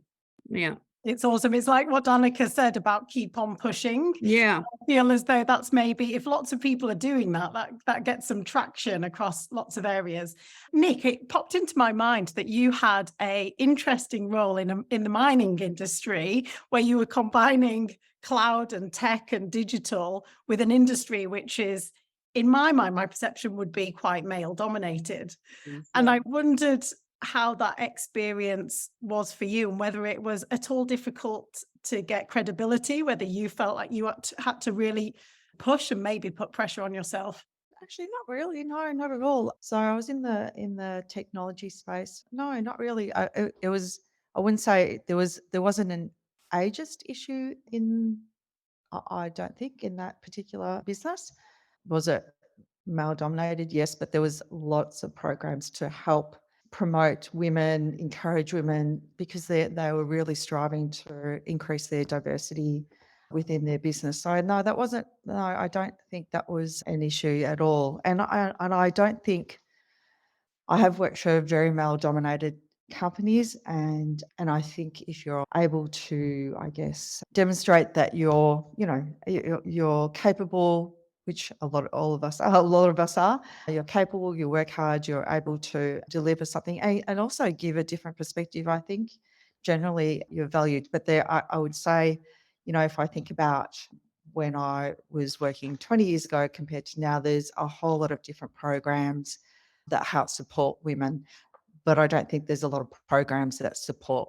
yeah. It's awesome. It's like what Danika said about keep on pushing. Yeah. I feel as though that's maybe, if lots of people are doing that gets some traction across lots of areas. Nick, it popped into my mind that you had a interesting role in the mining industry, where you were combining cloud and tech and digital with an industry which is, in my mind, my perception would be quite male dominated. Yes, And yeah. I wondered how that experience was for you, and whether it was at all difficult to get credibility, whether you felt like you had to really push and maybe put pressure on yourself. Actually, not really. No, not at all. So I was in the technology space. No, not really. It was. I wouldn't say there wasn't an ageist issue in. I don't think in that particular business. Was it male dominated? Yes, but there was lots of programs to help promote women, encourage women, because they were really striving to increase their diversity within their business. So no, I don't think that was an issue at all. And I don't think, I have worked for very male dominated companies, and I think if you're able to, I guess, demonstrate that you're capable, which a lot of us are, you're capable, you work hard, you're able to deliver something, and also give a different perspective, I think generally you're valued. But I would say, if I think about when I was working 20 years ago compared to now, there's a whole lot of different programs that help support women, but I don't think there's a lot of programs that support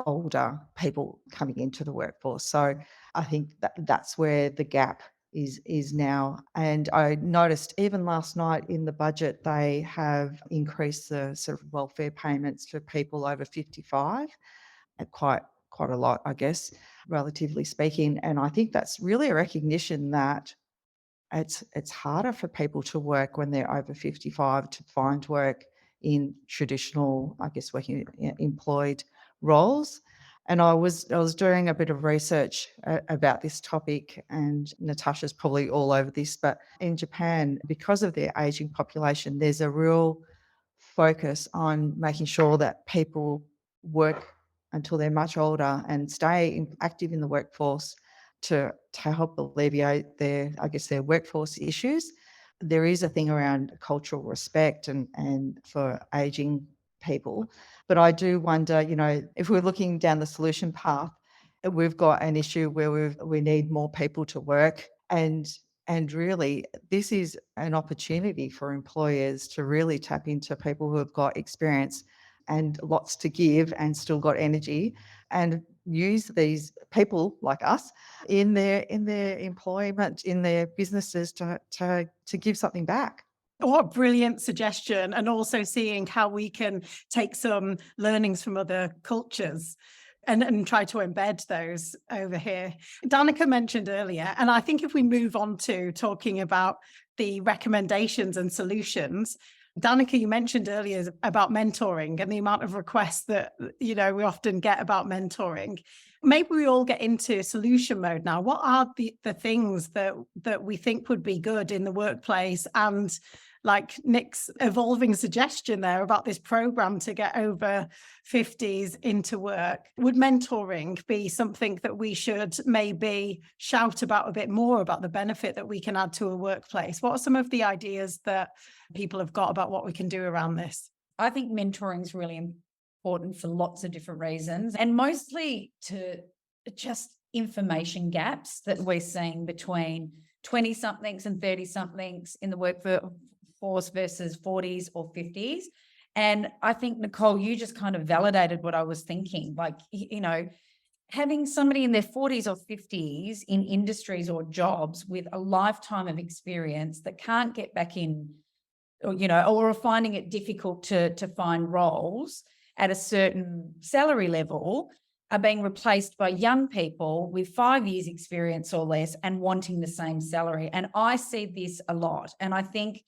older people coming into the workforce. So I think that's where the gap is now. And I noticed even last night in the budget, they have increased the sort of welfare payments for people over 55, quite a lot, I guess, relatively speaking. And I think that's really a recognition that it's harder for people to work when they're over 55 to find work in traditional, I guess, working employed roles. And I was doing a bit of research about this topic, and Natasha's probably all over this, but in Japan, because of their aging population, there's a real focus on making sure that people work until they're much older and stay active in the workforce to help alleviate their workforce issues. There is a thing around cultural respect and for aging people. But I do wonder, if we're looking down the solution path, we've got an issue where we need more people to work, and really this is an opportunity for employers to really tap into people who have got experience and lots to give and still got energy, and use these people like us in their employment, in their businesses to give something back. What a brilliant suggestion. And also seeing how we can take some learnings from other cultures and try to embed those over here. Danika mentioned earlier, and I think if we move on to talking about the recommendations and solutions, Danika, you mentioned earlier about mentoring and the amount of requests that, we often get about mentoring. Maybe we all get into solution mode now. What are the things that we think would be good in the workplace? And like Nick's evolving suggestion there about this program to get over 50s into work, would mentoring be something that we should maybe shout about a bit more, about the benefit that we can add to a workplace? What are some of the ideas that people have got about what we can do around this? I think mentoring is really important for lots of different reasons, and mostly to just information gaps that we're seeing between 20-somethings and 30-somethings in the workforce versus 40s or 50s. And I think, Nicole, you just kind of validated what I was thinking. Like, you know, having somebody in their 40s or 50s in industries or jobs with a lifetime of experience that can't get back in, or, you know, or are finding it difficult to find roles at a certain salary level, are being replaced by young people with 5 years experience or less and wanting the same salary. And I see this a lot. And I think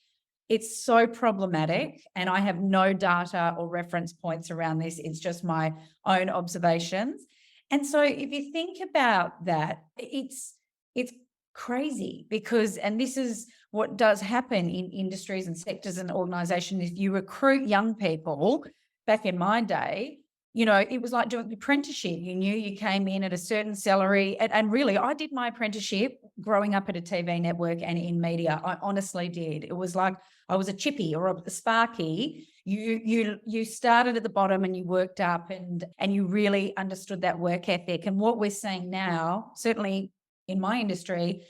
it's so problematic, and I have no data or reference points around this. It's just my own observations. And so if you think about that, it's crazy because, and this is what does happen in industries and sectors and organizations, if you recruit young people, back in my day, you know, it was like doing the apprenticeship. You knew you came in at a certain salary. And really, I did my apprenticeship growing up at a TV network and in media. I honestly did. It was like I was a chippy or a sparky. You started at the bottom and you worked up, and you really understood that work ethic. And what we're seeing now, certainly in my industry,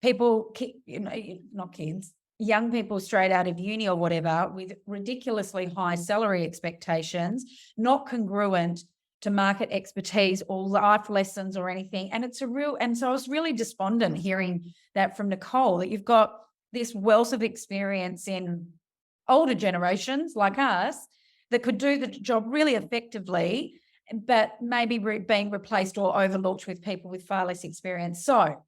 people, you know, not kids, young people straight out of uni or whatever with ridiculously high salary expectations, not congruent to market expertise or life lessons or anything. And it's and so I was really despondent hearing that from Nicole, that you've got this wealth of experience in older generations like us that could do the job really effectively, but maybe being replaced or overlooked with people with far less experience. So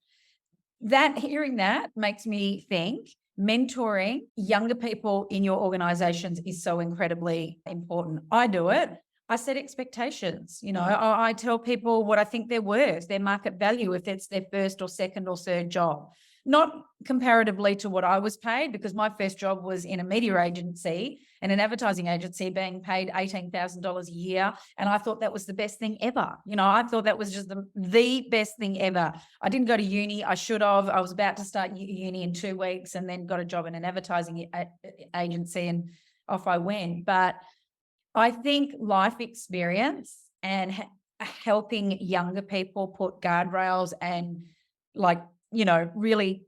hearing that makes me think mentoring younger people in your organizations is so incredibly important. I do it. I set expectations. You know, I tell people what I think they're worth, their market value, if it's their first or second or third job. Not comparatively to what I was paid, because my first job was in a media agency and an advertising agency, being paid $18,000 a year. And I thought that was the best thing ever. You know, I thought that was just the best thing ever. I didn't go to uni. I should have. I was about to start uni in 2 weeks and then got a job in an advertising agency, and off I went. But I think life experience and helping younger people put guardrails and, like, you know, really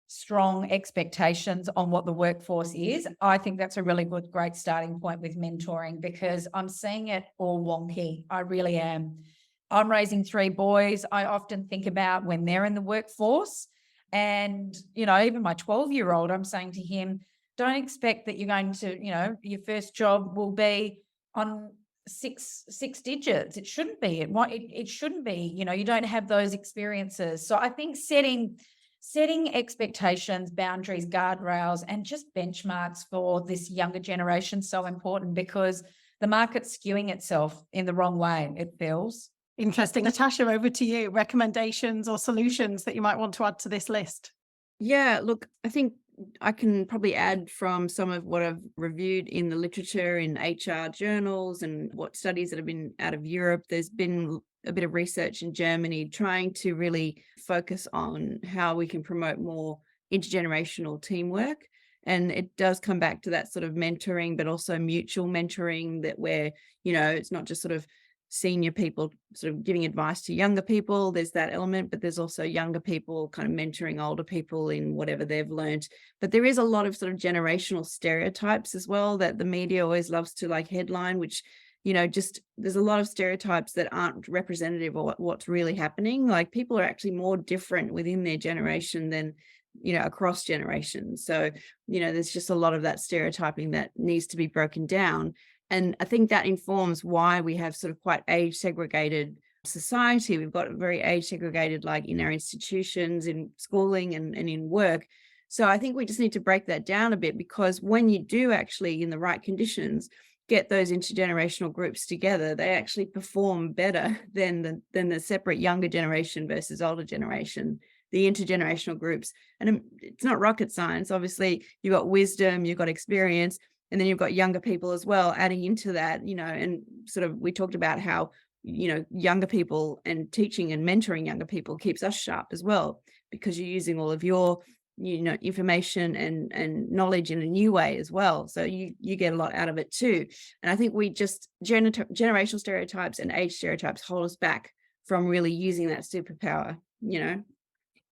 strong expectations on what the workforce is. I think that's a really great starting point with mentoring, because I'm seeing it all wonky. I really am. I'm raising 3 boys. I often think about when they're in the workforce, and, you know, even my 12-year-old, I'm saying to him, don't expect that you're going to, you know, your first job will be on six digits. It shouldn't be. It shouldn't be. You know, you don't have those experiences. So I think setting expectations, boundaries, guardrails, and just benchmarks for this younger generation is so important, because the market's skewing itself in the wrong way, it feels. Interesting. Natasha, over to you. Recommendations or solutions that you might want to add to this list? Yeah, look, I think I can probably add from some of what I've reviewed in the literature, in HR journals, and what studies that have been out of Europe. There's been a bit of research in Germany trying to really focus on how we can promote more intergenerational teamwork. And it does come back to that sort of mentoring, but also mutual mentoring, that where, you know, it's not just sort of senior people sort of giving advice to younger people. There's that element, but there's also younger people kind of mentoring older people in whatever they've learned. But there is a lot of sort of generational stereotypes as well that the media always loves to like headline, which, you know, just there's a lot of stereotypes that aren't representative of what's really happening. Like, people are actually more different within their generation than, you know, across generations. So, you know, there's just a lot of that stereotyping that needs to be broken down. And I think that informs why we have sort of quite age segregated society. We've got very age segregated, like in our institutions, in schooling and in work. So I think we just need to break that down a bit, because when you do actually, in the right conditions, get those intergenerational groups together, they actually perform better than the separate younger generation versus older generation, the intergenerational groups. And it's not rocket science. Obviously, you've got wisdom, you've got experience, and then you've got younger people as well adding into that, you know. And sort of, we talked about how, you know, younger people and teaching and mentoring younger people keeps us sharp as well, because you're using all of your information and knowledge in a new way as well. So you get a lot out of it too. And I think we just generational stereotypes and age stereotypes hold us back from really using that superpower,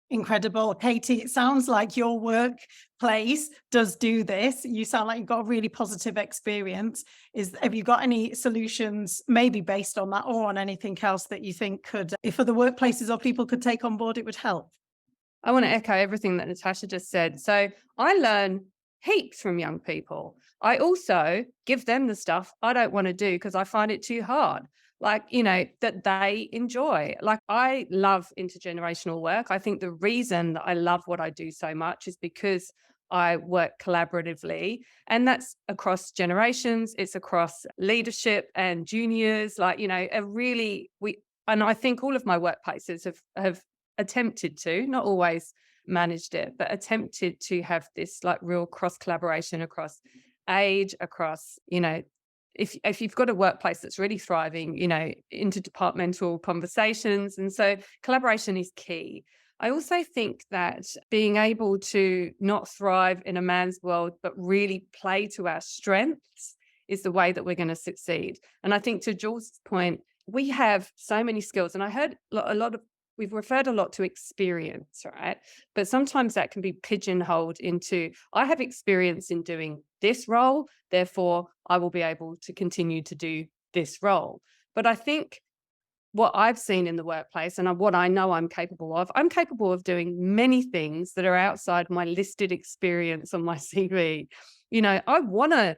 Incredible. Katy, it sounds like your workplace does do this. You sound like you've got a really positive experience. Have you got any solutions, maybe based on that or on anything else that you think could, if other workplaces or people could take on board, it would help? I want to echo everything that Natasha just said. So I learn heaps from young people. I also give them the stuff I don't want to do because I find it too hard. Like, that they enjoy. Like, I love intergenerational work. I think the reason that I love what I do so much is because I work collaboratively, and that's across generations. It's across leadership and juniors. Like, and I think all of my workplaces have attempted to, not always managed it, but attempted to have this like real cross collaboration across age, across, if you've got a workplace that's really thriving, interdepartmental conversations. And so collaboration is key. I also think that being able to not thrive in a man's world, but really play to our strengths is the way that we're going to succeed. And I think to Jules' point, we have so many skills. And I heard we've referred a lot to experience, right? But sometimes that can be pigeonholed into, I have experience in doing this role, therefore I will be able to continue to do this role. But I think what I've seen in the workplace and what I know I'm capable of doing many things that are outside my listed experience on my CV. I want to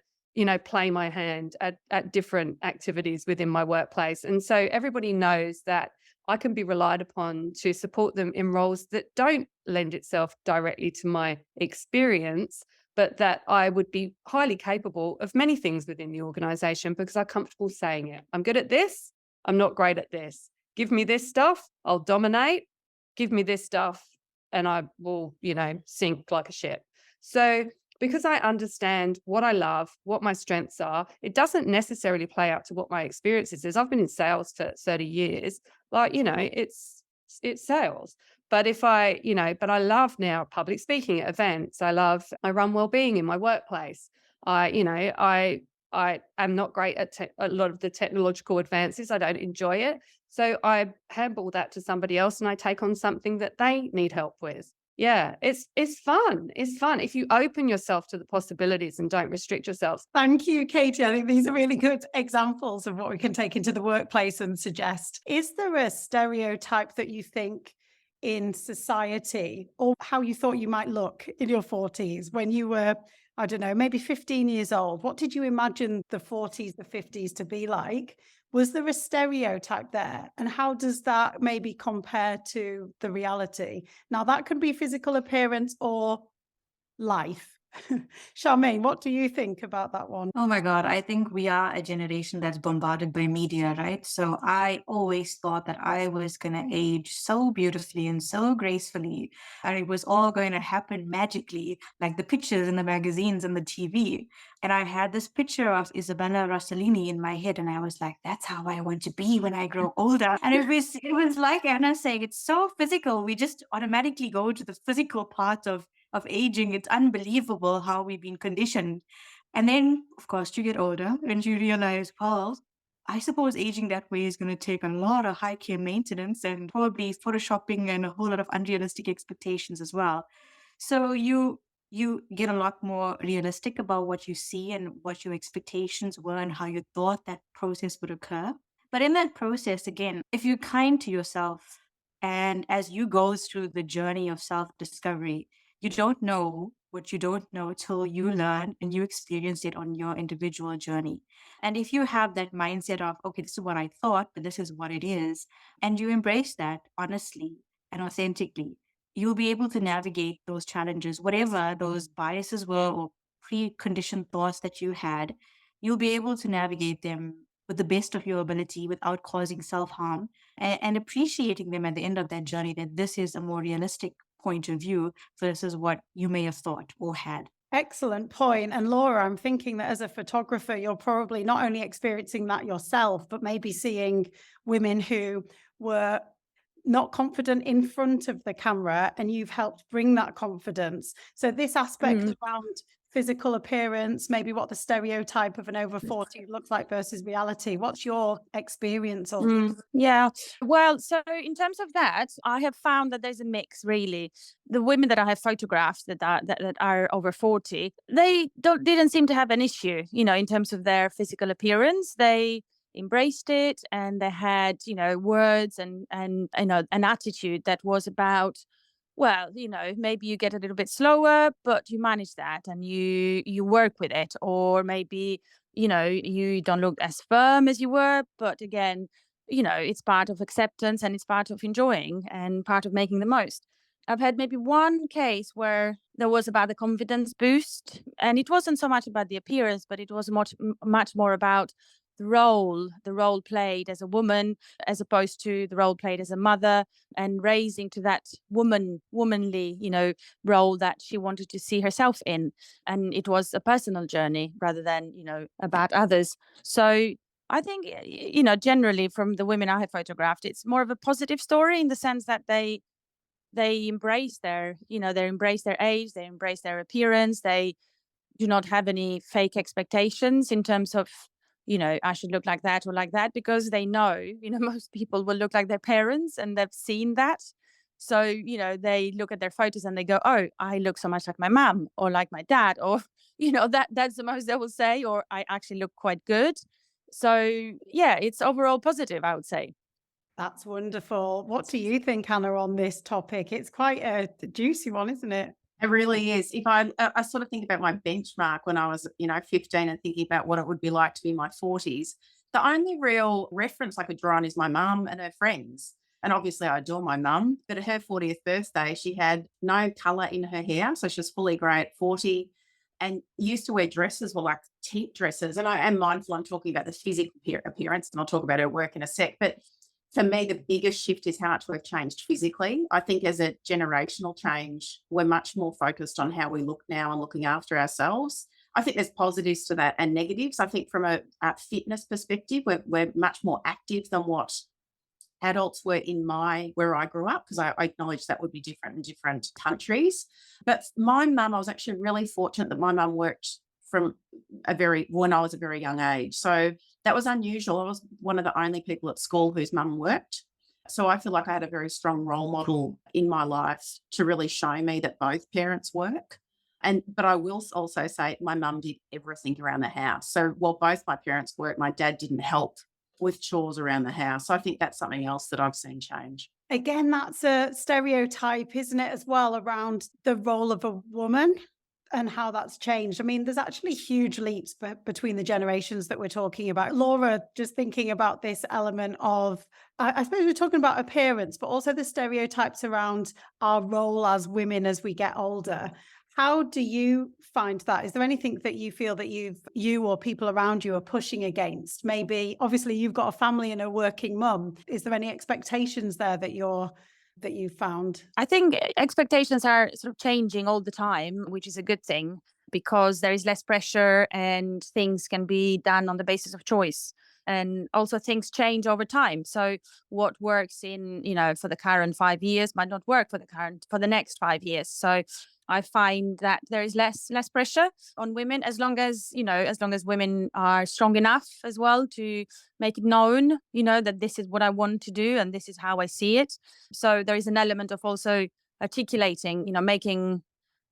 play my hand at different activities within my workplace. And so everybody knows that I can be relied upon to support them in roles that don't lend itself directly to my experience, but that I would be highly capable of many things within the organization because I'm comfortable saying it. I'm good at this. I'm not great at this. Give me this stuff, I'll dominate. Give me this stuff and I will, sink like a ship. So because I understand what I love, what my strengths are, it doesn't necessarily play out to what my experience is. I've been in sales for 30 years. Like, it's sales. But but I love now public speaking at events. I run wellbeing in my workplace. I am not great at a lot of the technological advances. I don't enjoy it. So I handball that to somebody else and I take on something that they need help with. Yeah, it's fun. It's fun if you open yourself to the possibilities and don't restrict yourself. Thank you, Katy. I think these are really good examples of what we can take into the workplace and suggest. Is there a stereotype that you think in society or how you thought you might look in your 40s when you were, I don't know, maybe 15 years old? What did you imagine the 40s, the 50s to be like? Was there a stereotype there? And how does that maybe compare to the reality? Now, that could be physical appearance or life. Charmaine, what do you think about that one? Oh my God, I think we are a generation that's bombarded by media, right? So I always thought that I was going to age so beautifully and so gracefully, and it was all going to happen magically, like the pictures in the magazines and the TV. And I had this picture of Isabella Rossellini in my head, and I was like, that's how I want to be when I grow older. And it was like Anna saying, it's so physical. We just automatically go to the physical part of aging. It's unbelievable how we've been conditioned. And then, of course, you get older and you realize, well, I suppose aging that way is going to take a lot of high care maintenance and probably photoshopping and a whole lot of unrealistic expectations as well. So you get a lot more realistic about what you see and what your expectations were and how you thought that process would occur. But in that process, again, if you're kind to yourself and as you go through the journey of self-discovery, you don't know what you don't know till you learn and you experience it on your individual journey. And if you have that mindset of, okay, this is what I thought, but this is what it is, and you embrace that honestly and authentically, you'll be able to navigate those challenges, whatever those biases were or preconditioned thoughts that you had, you'll be able to navigate them with the best of your ability without causing self-harm and appreciating them at the end of that journey, that this is a more realistic point of view versus what you may have thought or had. Excellent point. And Laura, I'm thinking that as a photographer, you're probably not only experiencing that yourself, but maybe seeing women who were not confident in front of the camera, and you've helped bring that confidence. So this aspect around physical appearance, maybe what the stereotype of an over 40 looks like versus reality. What's your experience of? Yeah. Well, so in terms of that, I have found that there's a mix, really. The women that I have photographed that are over 40, they didn't seem to have an issue, in terms of their physical appearance. They embraced it, and they had, words and an attitude that was about, well, maybe you get a little bit slower, but you manage that and you work with it. Or maybe, you don't look as firm as you were, but again, it's part of acceptance, and it's part of enjoying and part of making the most. I've had maybe one case where there was about the confidence boost, and it wasn't so much about the appearance, but it was much more about the role played as a woman, as opposed to the role played as a mother, and raising to that womanly, role that she wanted to see herself in. And it was a personal journey rather than, about others. So I think, generally from the women I have photographed, it's more of a positive story, in the sense that they embrace their age, they embrace their appearance, they do not have any fake expectations in terms of, I should look like that or like that, because they know, most people will look like their parents, and they've seen that. So, they look at their photos and they go, oh, I look so much like my mum or like my dad, or, that's the most they will say, or I actually look quite good. So, yeah, it's overall positive, I would say. That's wonderful. What do you think, Anna, on this topic? It's quite a juicy one, isn't it? It really is. If I sort of think about my benchmark when I was, 15, and thinking about what it would be like to be in my 40s, the only real reference I could draw on is my mum and her friends. And obviously I adore my mum, but at her 40th birthday, she had no colour in her hair. So she was fully grey at 40, and used to wear dresses, were like tint dresses. And I am mindful I'm talking about the physical appearance, and I'll talk about her work in a sec. But for me, the biggest shift is how much we've changed physically. I think as a generational change, we're much more focused on how we look now and looking after ourselves. I think there's positives to that and negatives. I think from a fitness perspective, we're much more active than what adults were in where I grew up, because I acknowledge that would be different in different countries. But my mum, I was actually really fortunate that my mum worked when I was a very young age. So that was unusual. I was one of the only people at school whose mum worked. So I feel like I had a very strong role model in my life to really show me that both parents work. But I will also say my mum did everything around the house. So while both my parents worked, my dad didn't help with chores around the house. So I think that's something else that I've seen change. Again, that's a stereotype, isn't it, as well, around the role of a woman and how that's changed. I mean, there's actually huge leaps between the generations that we're talking about. Laura, just thinking about this element of, I suppose we're talking about appearance, but also the stereotypes around our role as women as we get older. How do you find that? Is there anything that you feel that you or people around you are pushing against? Maybe, obviously, you've got a family and a working mum. Is there any expectations there that you found? I think expectations are sort of changing all the time, which is a good thing, because there is less pressure and things can be done on the basis of choice. And also things change over time. So what works for the current 5 years might not work for the next 5 years. So I find that there is less pressure on women, as long as women are strong enough as well to make it known, that this is what I want to do and this is how I see it. So there is an element of also articulating,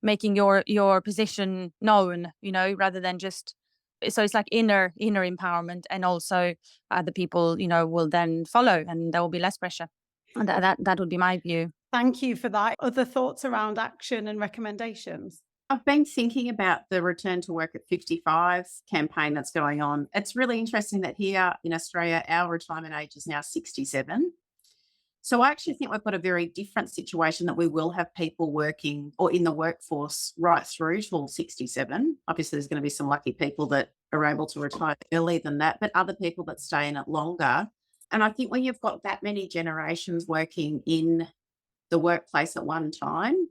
making your position known, rather than just. So it's like inner empowerment, and also other people, will then follow, and there will be less pressure. And that would be my view. Thank you for that. Other thoughts around action and recommendations? I've been thinking about the Return to Work at 55 campaign that's going on. It's really interesting that here in Australia, our retirement age is now 67. So I actually think we've got a very different situation, that we will have people working or in the workforce right through till 67. Obviously, there's going to be some lucky people that are able to retire earlier than that, but other people that stay in it longer. And I think when you've got that many generations working in the workplace at one time,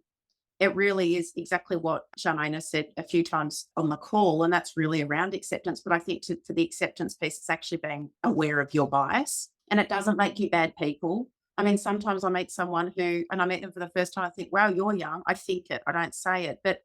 it really is exactly what Charmaine has said a few times on the call, and that's really around acceptance. But I think for the acceptance piece, it's actually being aware of your bias, and it doesn't make you bad people. I mean, sometimes I meet someone who, and I meet them for the first time, I think, wow, you're young. I think it, I don't say it. But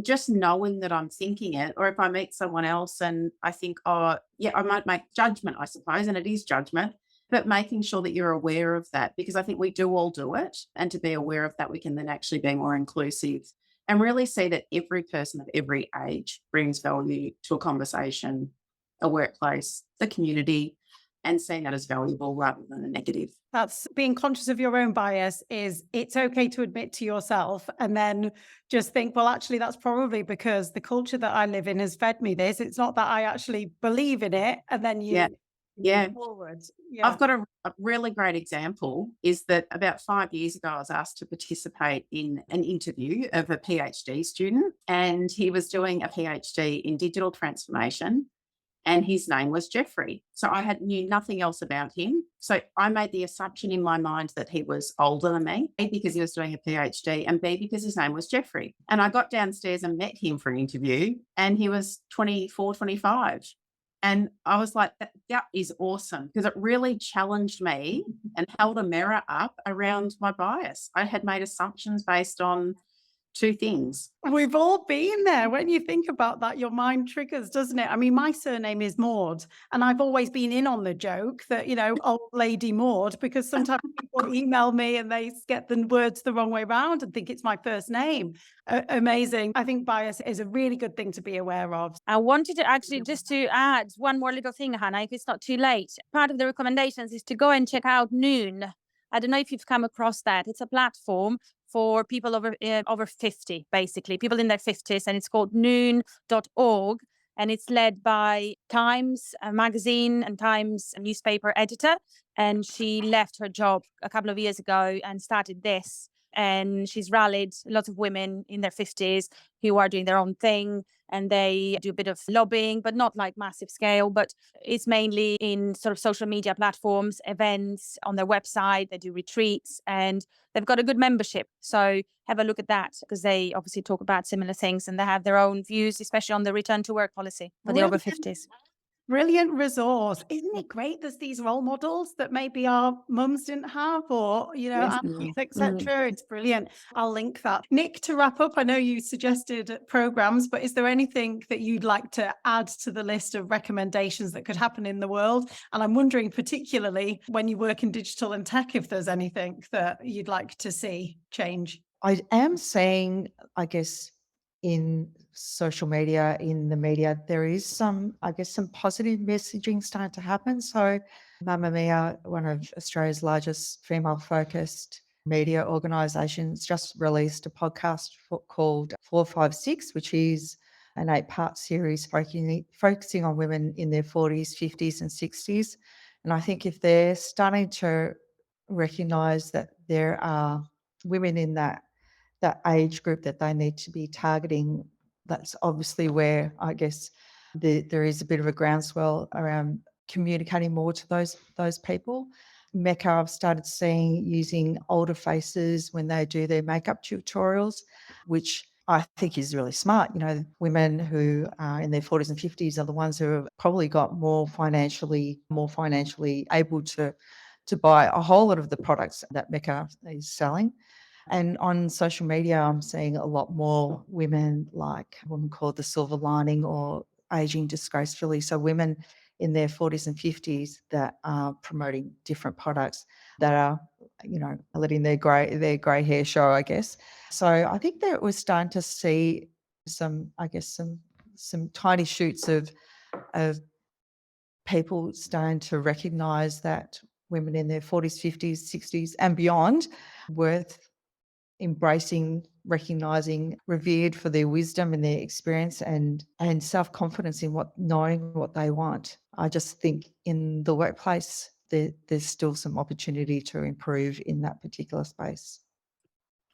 just knowing that I'm thinking it, or if I meet someone else and I think, oh, yeah, I might make judgment, I suppose, and it is judgment, but making sure that you're aware of that, because I think we do all do it. And to be aware of that, we can then actually be more inclusive and really see that every person of every age brings value to a conversation, a workplace, the community, and seeing that as valuable rather than a negative. That's being conscious of your own bias. Is it's okay to admit to yourself and then just think, well, actually, that's probably because the culture that I live in has fed me this. It's not that I actually believe in it. And then you Yeah. move forward. Yeah. I've got a really great example is that about 5 years ago, I was asked to participate in an interview of a PhD student, and he was doing a PhD in digital transformation. And his name was Jeffrey. So I knew nothing else about him. So I made the assumption in my mind that he was older than me, A, because he was doing a PhD, and B, because his name was Jeffrey. And I got downstairs and met him for an interview, and he was 24, 25. And I was like, that is awesome, because it really challenged me and held a mirror up around my bias. I had made assumptions based on two things. We've all been there. When you think about that, your mind triggers, doesn't it? I mean, my surname is Maud, and I've always been in on the joke that, old lady Maud, because sometimes people email me and they get the words the wrong way around and think it's my first name. Amazing. I think bias is a really good thing to be aware of. I wanted to actually just to add one more little thing, Hannah, if it's not too late. Part of the recommendations is to go and check out Noon. I don't know if you've come across that. It's a platform for people over 50, basically, people in their 50s, and it's called noon.org. And it's led by Times magazine and Times newspaper editor. And she left her job a couple of years ago and started this. And she's rallied lots of women in their 50s who are doing their own thing, and they do a bit of lobbying, but not like massive scale, but it's mainly in sort of social media platforms, events on their website. They do retreats, and they've got a good membership. So have a look at that, because they obviously talk about similar things, and they have their own views, especially on the return to work policy for the over 50s. Brilliant resource. Isn't it great? There's these role models that maybe our mums didn't have, or, aunties, etc. It's brilliant. I'll link that. Nick, to wrap up, I know you suggested programs, but is there anything that you'd like to add to the list of recommendations that could happen in the world? And I'm wondering, particularly when you work in digital and tech, if there's anything that you'd like to see change. I am seeing, I guess, in social media, in the media, there is some positive messaging starting to happen. So Mamma Mia, one of Australia's largest female-focused media organisations, just released a podcast called 456, which is an 8-part series focusing on women in their 40s, 50s and 60s. And I think if they're starting to recognise that there are women in that age group that they need to be targeting, that's obviously where I guess there is a bit of a groundswell around communicating more to those people. Mecca, I've started seeing using older faces when they do their makeup tutorials, which I think is really smart. Women who are in their 40s and 50s are the ones who have probably got more financially able to buy a whole lot of the products that Mecca is selling. And on social media, I'm seeing a lot more women, like a woman called The Silver Lining or Aging Disgracefully. So women in their 40s and 50s that are promoting different products that are, letting their grey hair show, I guess. So I think that we're starting to see some tiny shoots of people starting to recognise that women in their 40s, 50s, 60s and beyond worth embracing, recognising, revered for their wisdom and their experience and self-confidence in knowing what they want. I just think in the workplace, there's still some opportunity to improve in that particular space.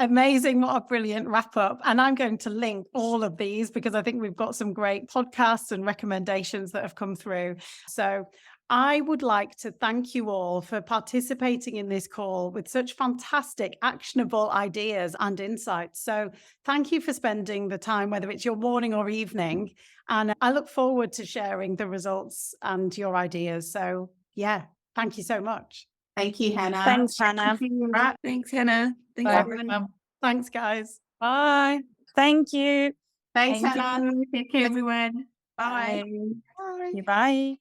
Amazing. What a brilliant wrap up. And I'm going to link all of these because I think we've got some great podcasts and recommendations that have come through. So I would like to thank you all for participating in this call with such fantastic, actionable ideas and insights. So thank you for spending the time, whether it's your morning or evening. And I look forward to sharing the results and your ideas. So yeah, thank you so much. Thank you, Hannah. Thanks, Hannah. Right. Thanks, Hannah. Thanks, Bye, everyone. everyone. Thanks, guys. Bye. Thank you. Thanks, Thank Hannah. you. Take care, everyone. Bye. Bye. Bye.